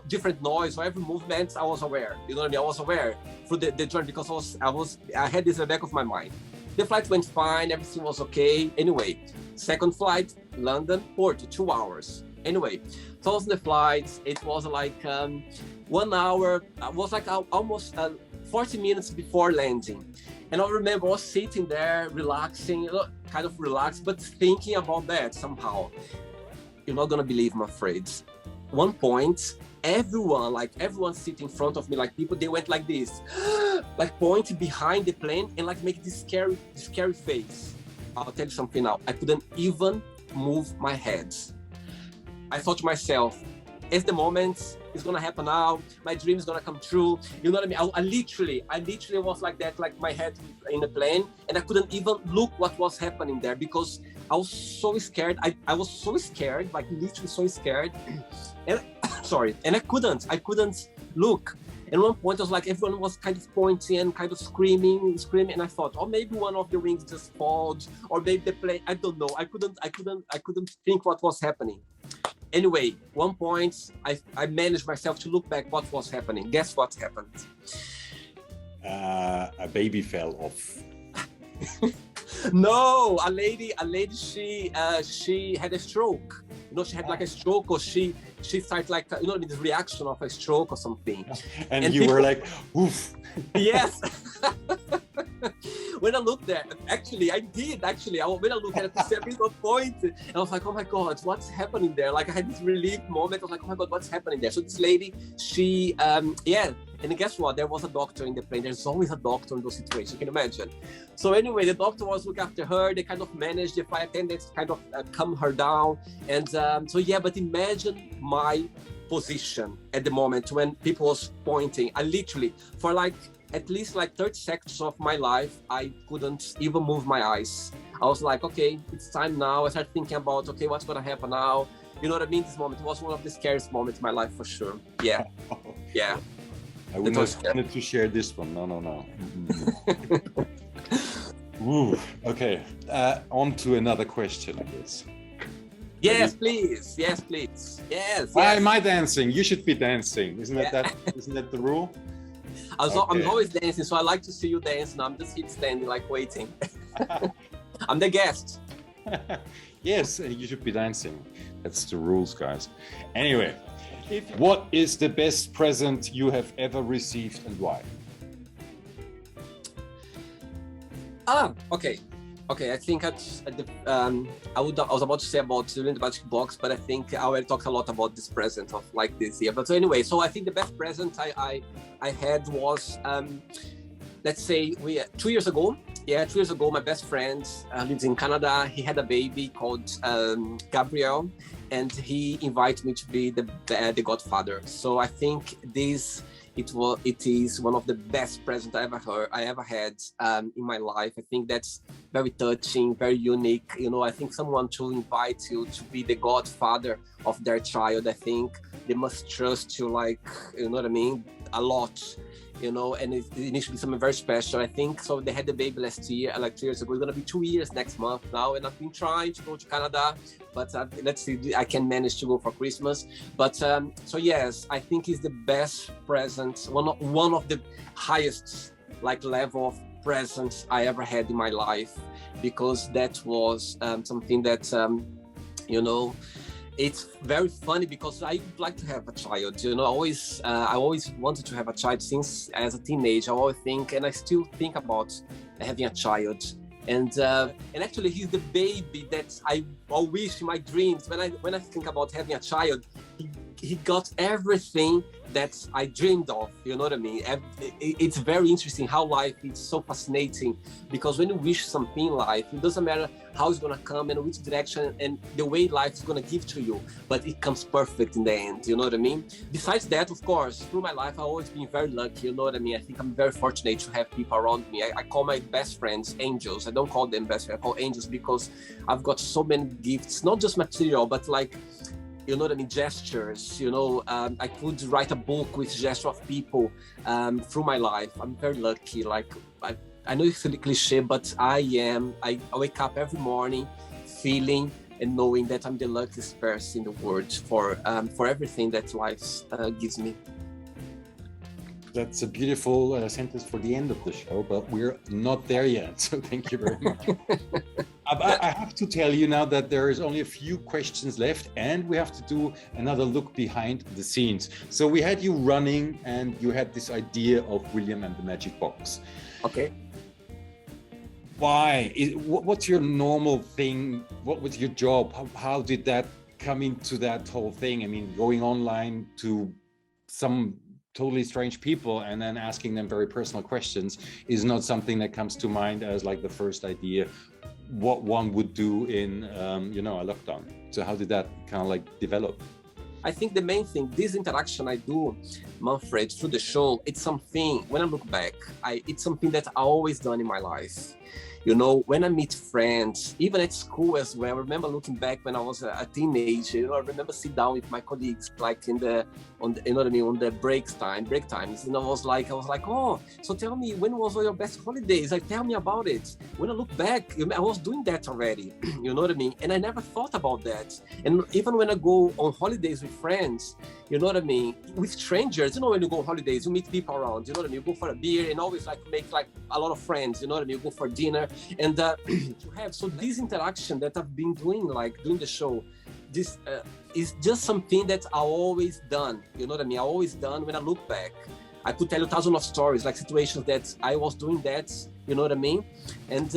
different noise or every movement, I was aware. You know what I mean? I was aware through the journey because I had this in the back of my mind. The flight went fine, everything was okay. Anyway, second flight, London, Porto, 2 hours. Anyway, so I was on the flight. It was like 1 hour. It was like almost 40 minutes before landing. And I remember I was sitting there, relaxing, kind of relaxed, but thinking about that somehow. You're not gonna believe, my friends. One point, everyone sitting in front of me, like people, they went like this, like pointing behind the plane and like make this scary face. I'll tell you something now. I couldn't even move my head. I thought to myself, it's the moment, it's gonna happen now, my dream is gonna come true. You know what I mean? I literally was like that, like my head in the plane, and I couldn't even look what was happening there because I was so scared. I was so scared, like literally so scared. And sorry, and I couldn't look. And at one point, it was like everyone was kind of pointing and kind of screaming. And I thought, oh, maybe one of the rings just falls, or maybe the plane. I don't know. I couldn't think what was happening. Anyway, one point, I managed myself to look back what was happening. Guess what happened? A baby fell off. No, a lady, she had a stroke. You know, she had like a stroke, or she started like, you know, this reaction of a stroke or something. And you people were like, oof. Yes. When I looked there, actually, when I looked at the several point, I was like, oh my God, what's happening there? Like I had this relief moment. I was like, oh my God, what's happening there? So this lady, she, and guess what? There was a doctor in the plane. There's always a doctor in those situations, you can imagine. So anyway, the doctor was looking after her. They kind of managed, the flight attendants kind of calm her down. And but imagine my position at the moment when people was pointing. I literally, for like, at least like 30 seconds of my life, I couldn't even move my eyes. I was like, okay, it's time now. I started thinking about, okay, what's gonna happen now? You know what I mean? This moment was one of the scariest moments in my life for sure. Yeah, yeah. I wouldn't have wanted to share this one. No. Ooh, okay, on to another question, I guess. Yes, please. Yes, please. Yes. Why am I dancing? You should be dancing. Isn't that the rule? I'm always dancing, so I like to see you dance, and I'm just here standing, like waiting. I'm the guest. Yes, you should be dancing. That's the rules, guys. Anyway, what is the best present you have ever received and why? Okay, I think I was about to say about the magic box, but I think I already talked a lot about this present of like this year. But so anyway, so I think the best present I had was, let's say 2 years ago. Yeah, 2 years ago, my best friend lives in Canada. He had a baby called Gabriel, and he invited me to be the godfather. So I think it is one of the best presents I ever had in my life. I think that's very touching, very unique. You know, I think someone to invite you to be the godfather of their child, I think they must trust you, like, you know what I mean, a lot. You know, and it's initially something very special. I think so. They had the baby last year, like 2 years ago. It's gonna be 2 years next month now, and I've been trying to go to Canada, but let's see, I can manage to go for Christmas. But so yes, I think it's the best present, one of the highest like level of presents I ever had in my life, because that was something that you know. It's very funny because I would like to have a child. You know, I always wanted to have a child since as a teenager. I always think, and I still think about having a child. And actually, he's the baby that I wish in my dreams. When I think about having a child, he got everything that I dreamed of. You know what I mean? It's very interesting how life is so fascinating, because when you wish something in life, it doesn't matter how it's gonna come and which direction and the way life is gonna give to you, but it comes perfect in the end. You know what I mean? Besides that, of course, through my life, I've always been very lucky. You know what I mean? I think I'm very fortunate to have people around me. I call my best friends angels. I don't call them best friends. I call angels because I've got so many gifts, not just material, but like, you know what I mean, gestures. You know, I could write a book with gestures of people through my life. I'm very lucky. Like, I know it's a cliche, but I wake up every morning feeling and knowing that I'm the luckiest person in the world for everything that life gives me. That's a beautiful sentence for the end of the show, but we're not there yet. So thank you very much. I have to tell you now that there is only a few questions left, and we have to do another look behind the scenes. So we had you running, and you had this idea of William and the Magic Box. Okay. Why? What's your normal thing? What was your job? How did that come into that whole thing? I mean, going online to some totally strange people and then asking them very personal questions is not something that comes to mind as like the first idea what one would do in a lockdown. So how did that kind of like develop? I think the main thing, this interaction I do, Manfred, through the show, it's something, when I look back, it's something that I always done in my life. You know, when I meet friends, even at school as well, I remember looking back when I was a teenager, you know, I remember sitting down with my colleagues, like you know what I mean, on the break times, and I was like, oh, so tell me, when was your best holidays? Like, tell me about it. When I look back, I was doing that already, you know what I mean? And I never thought about that. And even when I go on holidays with friends, you know what I mean, with strangers, you know, when you go on holidays, you meet people around, you know what I mean, you go for a beer and always like make like a lot of friends, you know what I mean, you go for dinner. And to have, so this interaction that I've been doing, like doing the show, this is just something that I always done, you know what I mean, I always done. When I look back, I could tell you thousands of stories, like situations that I was doing that, you know what I mean? And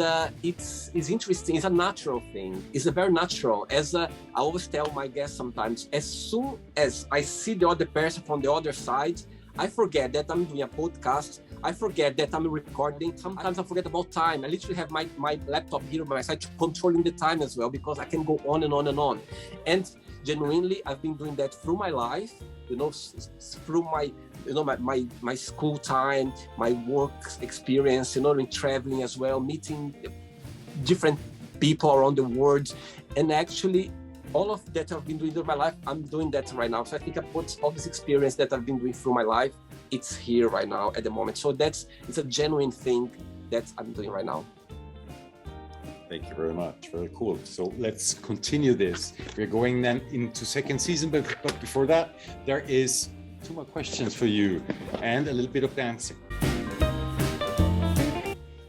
it's interesting, it's a natural thing. It's a very natural, as I always tell my guests sometimes, as soon as I see the other person from the other side, I forget that I'm doing a podcast. I forget that I'm recording. Sometimes I forget about time. I literally have my laptop here by my side, controlling the time as well, because I can go on and on and on. And genuinely, I've been doing that through my life, you know, through my, you know, my school time, my work experience, you know, in traveling as well, meeting different people around the world. And actually, all of that I've been doing through my life, I'm doing that right now. So I think I put all this experience that I've been doing through my life, it's here right now at the moment. So it's a genuine thing that I'm doing right now. Thank you very much. Very cool. So let's continue this. We're going then into second season, but before that, there is 2 more questions for you and a little bit of dancing.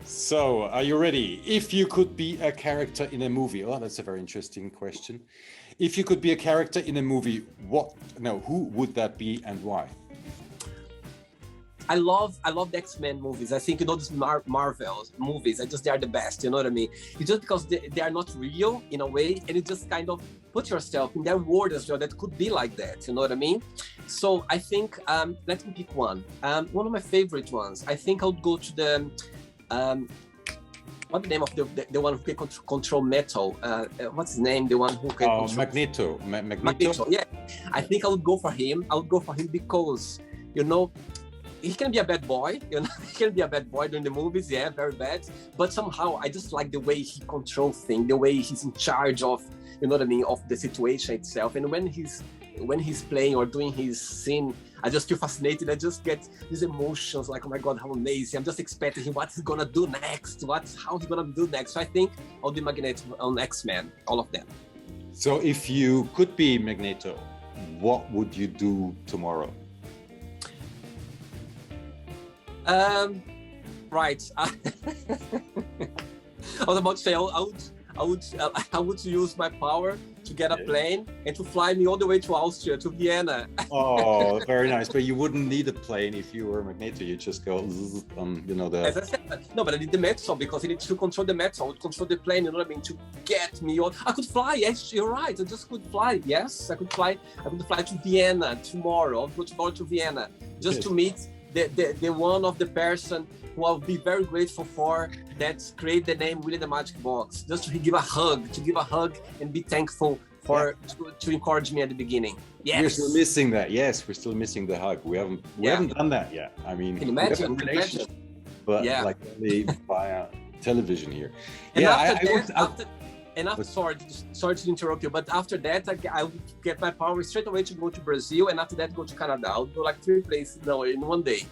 So, are you ready? If you could be a character in a movie, oh, that's a very interesting question. If you could be a character in a movie, who would that be and why? I love the X-Men movies. I think, you know, these Marvel movies, they are the best, you know what I mean? It's just because they are not real in a way, and you just kind of put yourself in their world as well that could be like that, you know what I mean? So I think, let me pick one. One of my favorite ones, I think I would go to the, what's the name of the one who can control metal? What's his name? The one who can control... Magneto. Magneto, yeah. I think I would go for him. I would go for him because, you know, he can be a bad boy, you know, he can be a bad boy during the movies, yeah, very bad. But somehow I just like the way he controls things, the way he's in charge of, you know what I mean, of the situation itself. And when he's playing or doing his scene, I just feel fascinated. I just get these emotions like, oh my God, how amazing. I'm just expecting him, what he's gonna do next, how he's gonna do next. So I think I'll be Magneto on X-Men, all of them. So if you could be Magneto, what would you do tomorrow? Right. I was about to say I would use my power to get a plane and to fly me all the way to Austria, to Vienna. Oh, very nice. But you wouldn't need a plane if you were Magneto. You just go, you know, the... As I said, no, but I need the metal because I need to control the metal. I would control the plane, you know what I mean, to get me on. I could fly, yes, you're right. I just could fly. Yes, I could fly. I could fly to Vienna tomorrow. I'll go tomorrow to Vienna just to meet the one of the person who I'll be very grateful for that create the name William the Magic Box, just to give a hug and be thankful for to encourage me at the beginning. Yes. We're still missing that. Yes, we're still missing the hug. We haven't done that yet. I mean, can imagine. But like only via television here. And after sorry to interrupt you, but after that, I would get my power straight away to go to Brazil, and after that, go to Canada. I would go like 3 places in one day.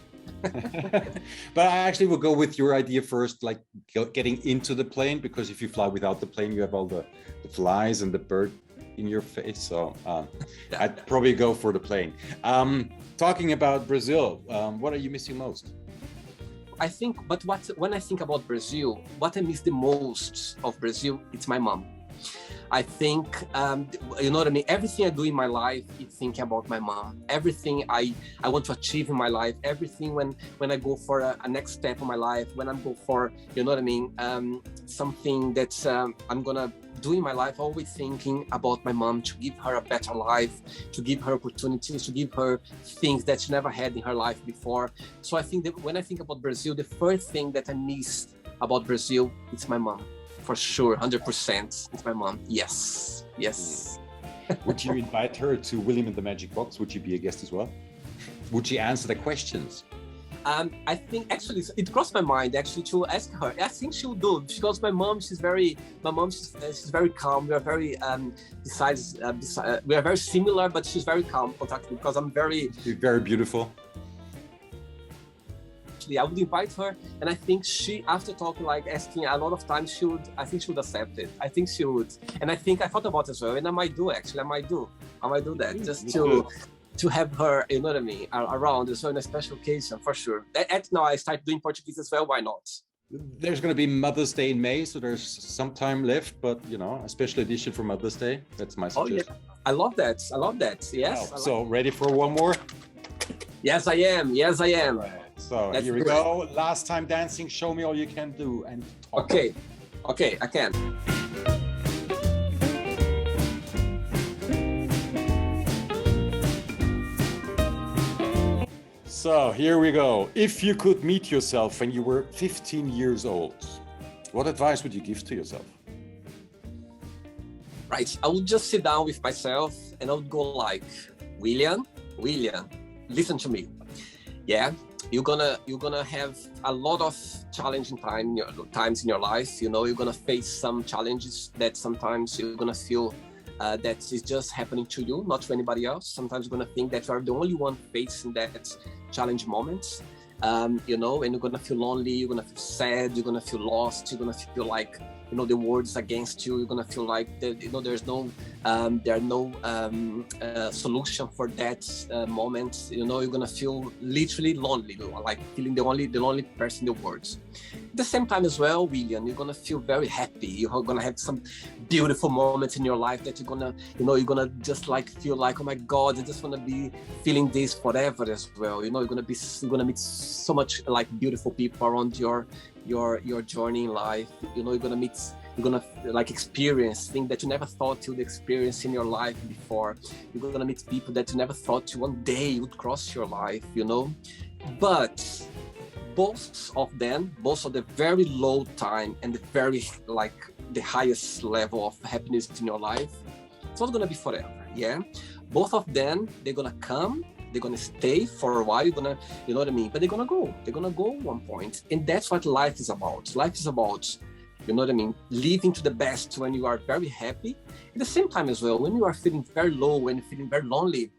But I actually will go with your idea first, like getting into the plane, because if you fly without the plane, you have all the flies and the bird in your face. So I'd probably go for the plane. Talking about Brazil, what are you missing most? I think, when I think about Brazil, what I miss the most of Brazil, it's my mom. I think, you know what I mean? Everything I do in my life is thinking about my mom. Everything I want to achieve in my life, everything when I go for a next step in my life, when I go for, you know what I mean? Something that I'm gonna do in my life, always thinking about my mom, to give her a better life, to give her opportunities, to give her things that she never had in her life before. So I think that when I think about Brazil, the first thing that I miss about Brazil, it's my mom. For sure, 100%. It's my mom. Yes. Would you invite her to William and the Magic Box? Would she be a guest as well? Would she answer the questions? I think actually it crossed my mind actually to ask her. I think she would do because my mom, she's very calm. We are very we are very similar, but she's very calm contacting because I'm very. She's very beautiful. I would invite her, and I think she, after talking, like asking a lot of times, I think she would accept it. I think she would, and I think I thought about it as well, and I might do that just to have her, you know what I mean, around, so in a special occasion for sure. Now I start doing Portuguese as well. Why not? There's going to be Mother's Day in May, so there's some time left, but a special edition for Mother's Day. That's my suggestion. Oh, yeah. I love that. Yes. Wow. So ready for one more? Yes, I am. Right. So here we go. Last time dancing, show me all you can do and talk. Okay, I can. So here we go. If you could meet yourself when you were 15 years old, what advice would you give to yourself? Right, I would just sit down with myself and I would go like, William, listen to me. Yeah, you're gonna have a lot of challenging times in your life. You're gonna face some challenges that sometimes you're gonna feel that is just happening to you, not to anybody else. Sometimes you're gonna think that you are the only one facing that challenge moments. And you're gonna feel lonely, you're gonna feel sad, you're gonna feel lost, you're gonna feel like the world's against you. You're gonna feel like there's no solution for that moment. You're gonna feel literally lonely, like feeling the lonely person in the world. At the same time as well, William, you're gonna feel very happy. You're gonna have some beautiful moments in your life that you're gonna just like feel like, oh my God, I just wanna be feeling this forever as well. You're gonna meet so much like beautiful people around your journey in life. You're gonna like experience things that you never thought you'd experience in your life before. You're gonna meet people that you never thought one day would cross your life, But both of the very low time and the very like the highest level of happiness in your life, it's not gonna be forever. Yeah, both of them, they're gonna come. They're gonna stay for a while. But they're gonna go. They're gonna go at one point, and that's what life is about. Life is about, living to the best when you are very happy. At the same time as well, when you are feeling very low and feeling very lonely,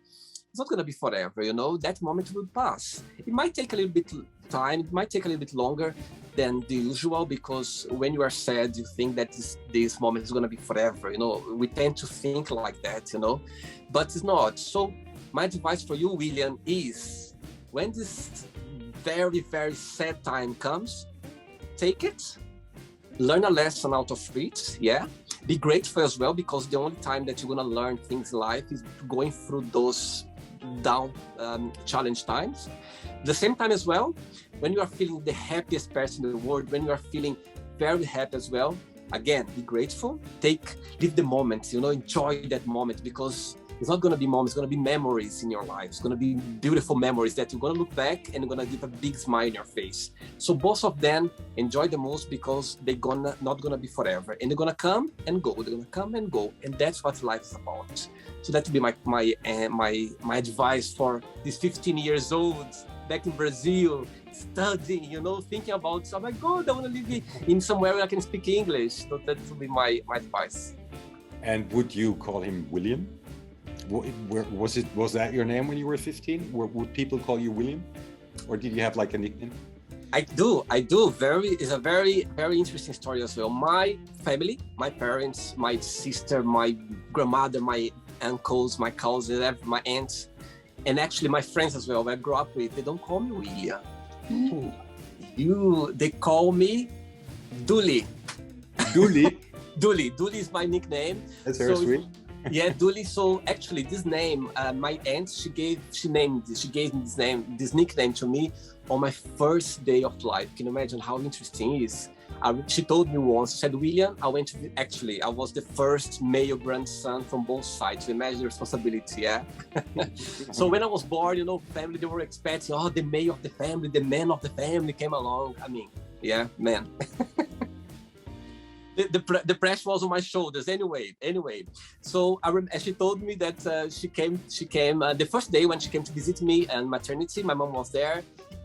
it's not gonna be forever. That moment will pass. It might take a little bit time. It might take a little bit longer than the usual, because when you are sad, you think that this moment is gonna be forever. We tend to think like that. But it's not. So my advice for you, William, is when this very, very sad time comes, take it, learn a lesson out of it, yeah? Be grateful as well, because the only time that you're gonna learn things in life is going through those down challenge times. At the same time as well, when you are feeling the happiest person in the world, when you are feeling very happy as well, again, be grateful, live the moment, enjoy that moment, because it's not going to be moments, it's going to be memories in your life. It's going to be beautiful memories that you're going to look back and you're going to give a big smile in your face. So both of them, enjoy the most, because they're not going to be forever. And they're going to come and go. They're going to come and go. And that's what life is about. So that would be my advice for these 15 years old back in Brazil, studying, thinking about, oh my God, I want to live in somewhere where I can speak English. So that would be my advice. And would you call him William? Was that your name when you were 15? Would people call you William, or did you have like a nickname? I do. It's a very, very interesting story as well. My family, my parents, my sister, my grandmother, my uncles, my cousins, my aunts, and actually my friends as well, who I grew up with, they don't call me William. They call me Dooley. Dooley? Dooley is my nickname. That's very sweet. Yeah, Dooley. So actually, this name, my aunt, she gave me this nickname to me on my first day of life. Can you imagine how interesting it is? She told me once, she said, William, I was the first male grandson from both sides. So imagine the responsibility, yeah? So when I was born, family, they were expecting, the male of the family, the man of the family came along. I mean, yeah, man. The pressure was on my shoulders anyway. So she told me that she came the first day when she came to visit me and maternity. My mom was there,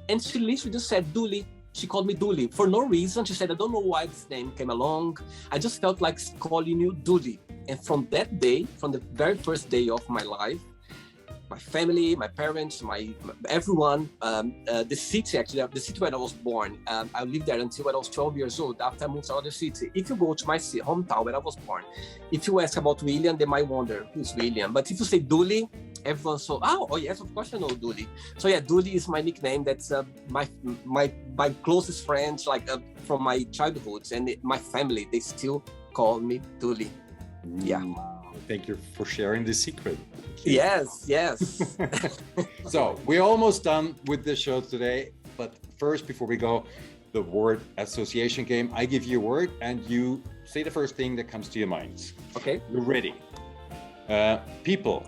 And she literally just said, Dooley. She called me Dooley for no reason. She said, I don't know why this name came along. I just felt like calling you Dooley. And from that day, from the very first day of my life, my family, my parents, everyone, the city, actually, the city where I was born, I lived there until I was 12 years old. After I moved to another city. If you go to my hometown where I was born, if you ask about William, they might wonder, who's William? But if you say Dooley, everyone so, oh yes, of course I know Dooley. So yeah, Dooley is my nickname. That's my closest friends, like from my childhood, and my family, they still call me Dooley. Yeah. Thank you for sharing the secret. Yes. So we're almost done with the show today. But first, before we go, the word association game. I give you a word and you say the first thing that comes to your mind. Okay. You're ready. People.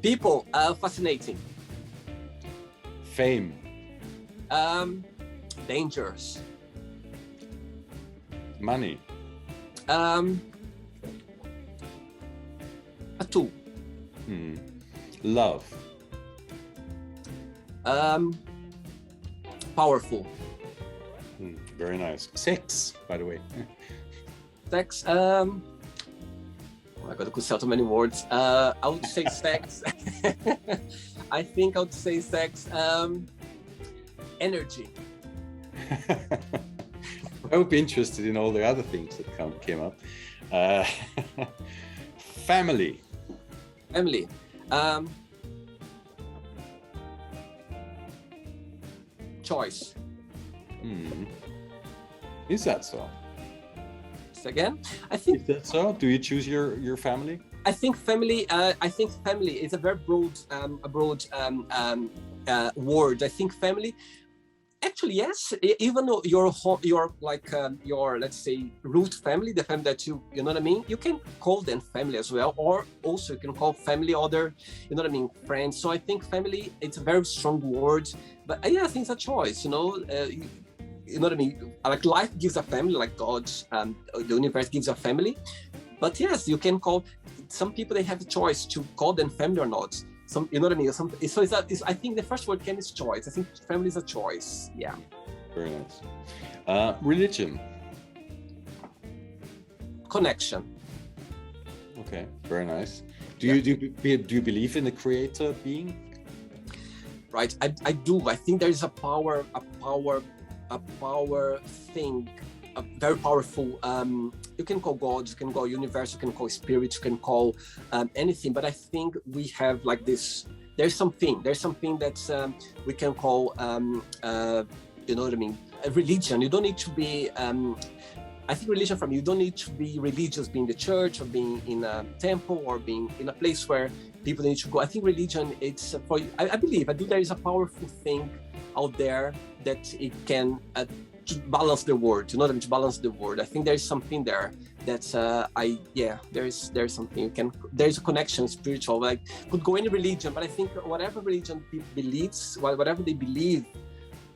People, fascinating. Fame. Dangerous. Money. A tool. Love. Powerful. Very nice. Sex, by the way. Sex. Oh my God, I could say too many words. I would say sex. I think I would say sex. Energy. I would be interested in all the other things that came up. Family. Family. Choice. Is that so? Again, I think. Is that so? Do you choose your family? I think family. I think family is a very broad word. I think family. Actually, yes. Even though your let's say root family, the family that you know what I mean. You can call them family as well, or also you can call family other, you know what I mean, friends. So I think family, it's a very strong word, but yeah, I think it's a choice. You know what I mean. Like life gives a family, like God, the universe gives a family. But yes, you can call some people. They have the choice to call them family or not. Some, you know what I mean? So I think the first word is choice. I think family is a choice. Yeah. Very nice. Religion. Connection. Okay. Very nice. Do you believe in the creator being? Right. I do. I think there is a power thing, a very powerful. You can call God, you can call universe, you can call spirit, you can call anything. But I think we have like this. There's something that we can call. You know what I mean? A religion. You don't need to be. I think religion from you don't need to be religious, being in the church or being in a temple or being in a place where people need to go. I think religion, it's for. I believe there is a powerful thing out there that it can. To balance the world, you know what I mean? To balance the world. I think there is something there that's there's something you can. There's a connection, spiritual. Like could go any religion, but I think whatever religion people believes, whatever they believe,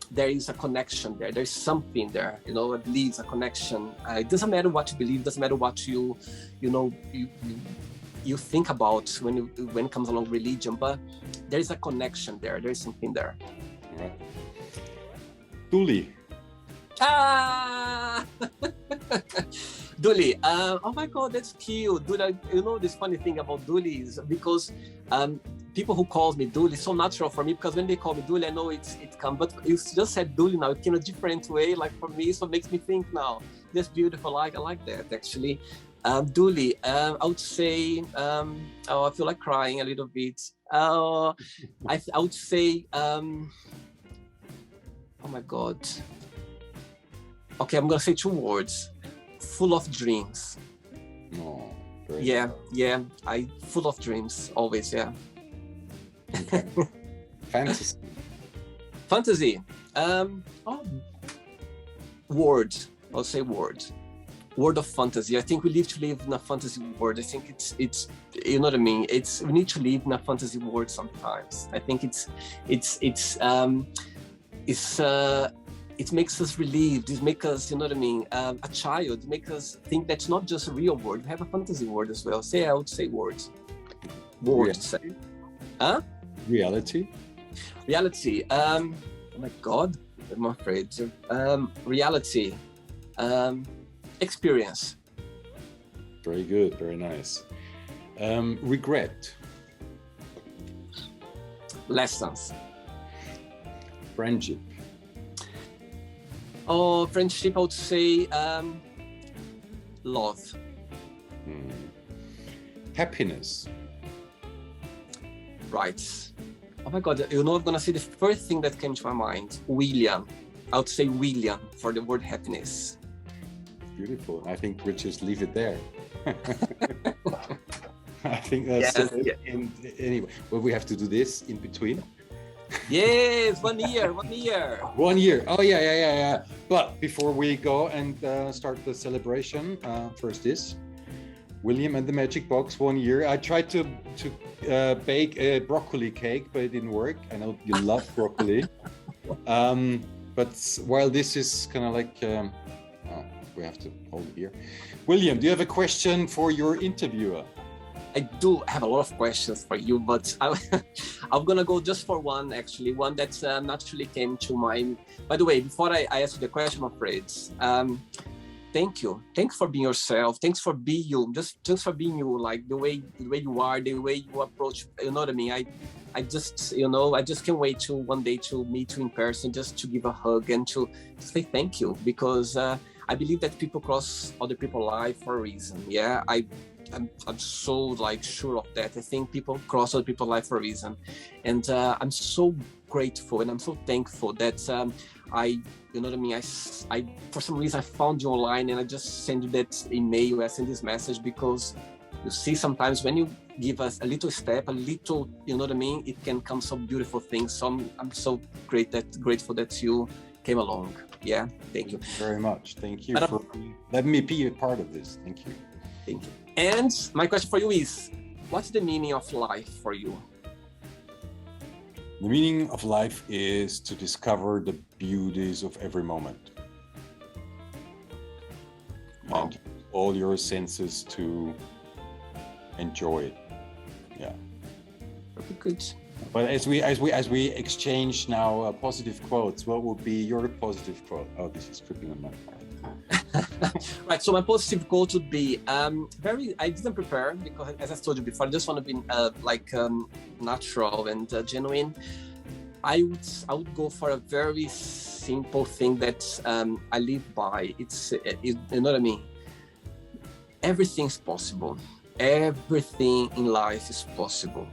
there is a connection there. There's something there, you know. It leaves a connection. It doesn't matter what you believe. It doesn't matter what you think about when it comes along religion, but there is a connection there. There is something there. All right. Dooley. Dooley. Oh my God, that's cute. Dooley, you know, this funny thing about Dooley is because people who calls me Dooley, it's so natural for me because when they call me Dooley, I know it comes. But you just said Dooley now, in a different way, like for me, so it makes me think now. That's beautiful. I like that actually. Dooley, I would say, I feel like crying a little bit. I would say, oh my God. Okay, I'm gonna say 2 words. Full of dreams. Oh, yeah. I full of dreams always. Yeah. Okay. Fantasy. Fantasy. Word. I'll say word. Word of fantasy. I think we live in a fantasy world. I think it's you know what I mean. We need to live in a fantasy world sometimes. I think it makes us relieved. It makes us, you know what I mean, a child. It makes us think that's not just a real world. We have a fantasy world as well. I would say words. Words. Reality. Huh? Reality. Reality. Oh my God, I'm afraid. Reality. Experience. Very good, very nice. Regret. Lessons. Friendship. Oh, friendship, I would say love. Happiness. Right. Oh my God, I'm gonna say the first thing that came to my mind, William. I would say William for the word happiness. Beautiful. I think we'll just leave it there. I think that's Yes, it. yeah. Anyway, well, we have to do this in between. Yes, 1 year, 1 year. 1 year. Oh, yeah. But before we go and start the celebration, first this. William and the Magic Box, 1 year. I tried to bake a broccoli cake, but it didn't work. I know you love broccoli. But while this is kind of like, we have to hold it here. William, do you have a question for your interviewer? I do have a lot of questions for you, but I'm gonna go just for one, actually, one that naturally came to mind. By the way, before I ask you the question, I'm afraid, thank you. Thanks for being yourself. Thanks for being you. Just for being you, like the way you are, the way you approach. You know what I mean? I just, I just can't wait to one day to meet you in person, just to give a hug and to say thank you, because I believe that people cross other people's life for a reason. Yeah, I'm so like sure of that. I think people cross other people's life for a reason, and I'm so grateful and I'm so thankful that you know what I mean, I for some reason I found you online and I just sent you that email, I sent this message, because you see, sometimes when you give us a little step, a little, you know what I mean, it can come some beautiful things. So I'm so grateful that you came along. Yeah, thank you very much. Thank you for letting me be a part of this. Thank you. Thank you. And my question for you is, what's the meaning of life for you? The meaning of life is to discover the beauties of every moment. Wow. And all your senses to enjoy it. Yeah. Very good. But as we exchange now positive quotes, what would be your positive quote? Oh, this is tripping on my part. Right, so my positive quote would be I didn't prepare, because as I told you before, I just want to be natural and genuine. I would go for a very simple thing that I live by. You know what I mean? Everything's possible. Everything in life is possible.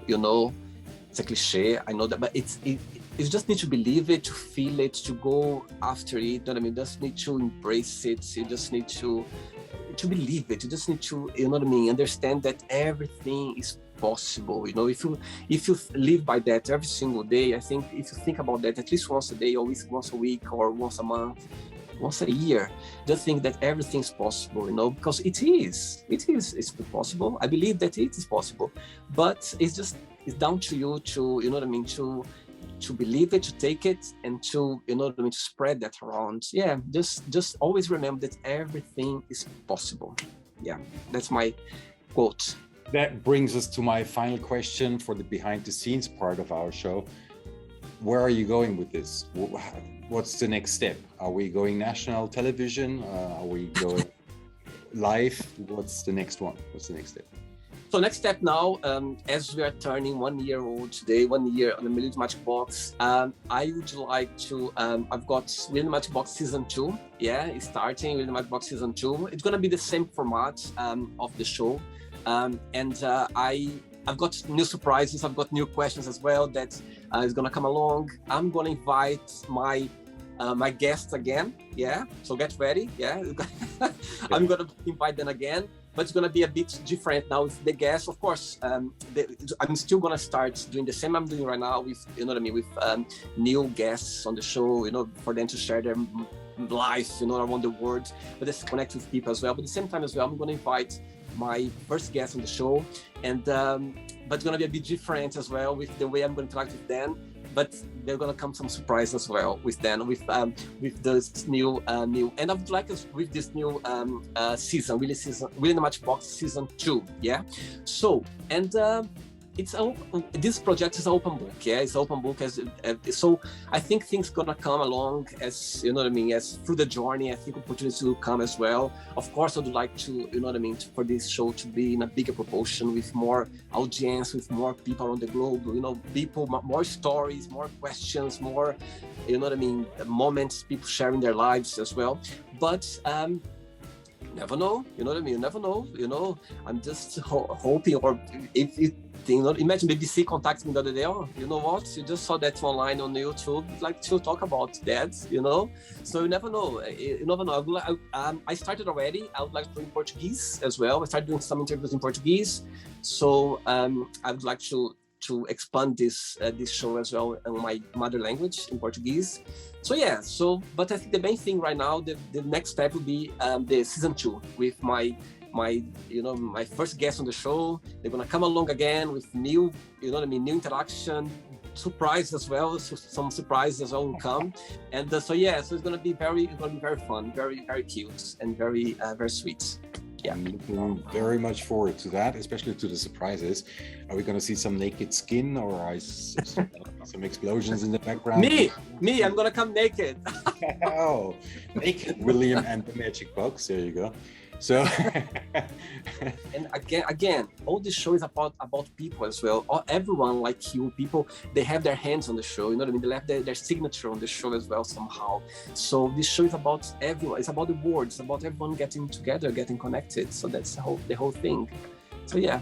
It's a cliche, I know that, but you just need to believe it, to feel it, to go after it. You know what I mean? You just need to embrace it. You just need to believe it. You just need to, you know what I mean, understand that everything is possible. If you live by that every single day, I think if you think about that at least once a day, or once a week, or once a month, once a year, just think that everything's possible, because it's possible. I believe that it is possible, but it's down to you to, you know what I mean, to believe it, to take it, and to, you know what I mean, to spread that around. Yeah, just always remember that everything is possible. Yeah, that's my quote. That brings us to my final question for the behind the scenes part of our show. Where are you going with this? What's the next step? Are we going national television? Are we going live? What's the next one? What's the next step? So next step now, as we are turning 1 year old today, 1 year on the William Magic Box, I would like to, I've got William Magic Box Season 2. Yeah, it's starting, William Magic Box Season 2. It's going to be the same format of the show. I've got new surprises, I've got new questions as well that is going to come along. I'm going to invite my guests again. Yeah, so get ready. Yeah, I'm going to invite them again. But it's going to be a bit different now with the guests. Of course, I'm still going to start doing the same I'm doing right now with, you know what I mean, with new guests on the show, for them to share their life, around the world, but just connect with people as well. But at the same time as well, I'm going to invite my first guest on the show, and but it's going to be a bit different as well with the way I'm going to interact with them. But they're gonna come some surprise as well with them, with this new, and I would like us with this new season, William Magic Box Season 2, yeah. So, and it's this project is an open book. Yeah, it's open book so I think things gonna come along as you know what I mean, as through the journey. I think opportunities will come as well. Of course, I'd like to, you know what I mean, for this show to be in a bigger proportion with more audience, with more people around the globe. You know, people, more stories, more questions, more, you know what I mean, moments, people sharing their lives as well. But never know, you know what I mean? You never know, you know. I'm just hoping, or if you think, imagine BBC contacts me the other day. Oh, you know what? You just saw that online on YouTube. I'd like to talk about that, you know. So you never know. You never know. I started already. I would like to do in Portuguese as well. I started doing some interviews in Portuguese. So I would like to expand this show as well in my mother language, in Portuguese. So yeah, but I think the main thing right now, the next step will be the season 2 with my first guest on the show. They're gonna come along again with new, you know what I mean, new interaction, surprise as well. So some surprises as well will come, and so it's gonna be very fun, very cute, and very sweet. Yeah. I'm looking very much forward to that, especially to the surprises. Are we going to see some naked skin, or some explosions in the background? Me, I'm going to come naked. Oh, naked William and the Magic Box. There you go. So, and again, all this show is about people as well. Everyone like you, people, they have their hands on the show. You know what I mean? They left their signature on the show as well somehow. So this show is about everyone. It's about the world. It's about everyone getting together, getting connected. So that's the whole thing. So yeah.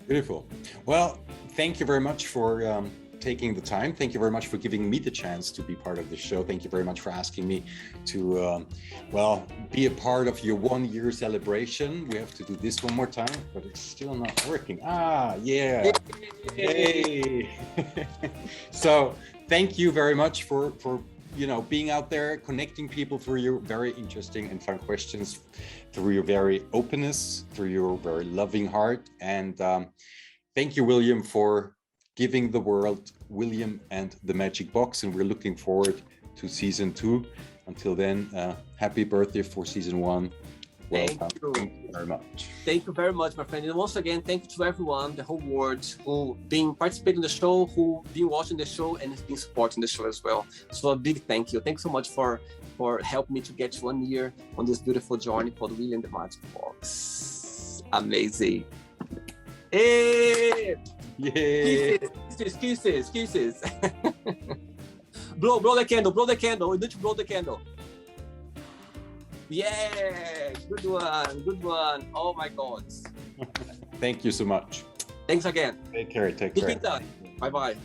Beautiful. Well, thank you very much for taking the time. Thank you very much for giving me the chance to be part of the show. Thank you very much for asking me to, be a part of your 1-year celebration. We have to do this one more time, but it's still not working. Yeah. Yay. So thank you very much for being out there, connecting people through your very interesting and fun questions, through your very openness, through your very loving heart. And thank you, William, for giving the world William and the Magic Box, and we're looking forward to season 2. Until then, happy birthday for season 1. Welcome. Thank you very much. Thank you very much, my friend. And once again, thank you to everyone, the whole world, who been participating in the show, who been watching the show, and has been supporting the show as well. So a big thank you. Thanks so much for helping me to get to 1 year on this beautiful journey called William the Magic Box. Amazing. Hey! Yay! Kisses. blow the candle. We need to blow the candle. Yeah, good one. Oh my God. Thank you so much. Thanks again. Take care. Keep in touch. Bye.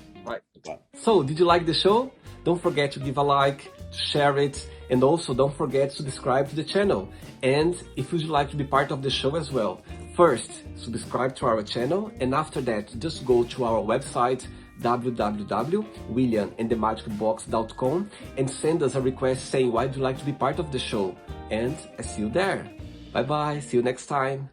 So, did you like the show? Don't forget to give a like, to share it, and also don't forget to subscribe to the channel. And if you'd like to be part of the show as well, first, subscribe to our channel, and after that, just go to our website, www.williamandthemagicbox.com, and send us a request saying why you'd like to be part of the show. And I see you there. Bye bye, see you next time.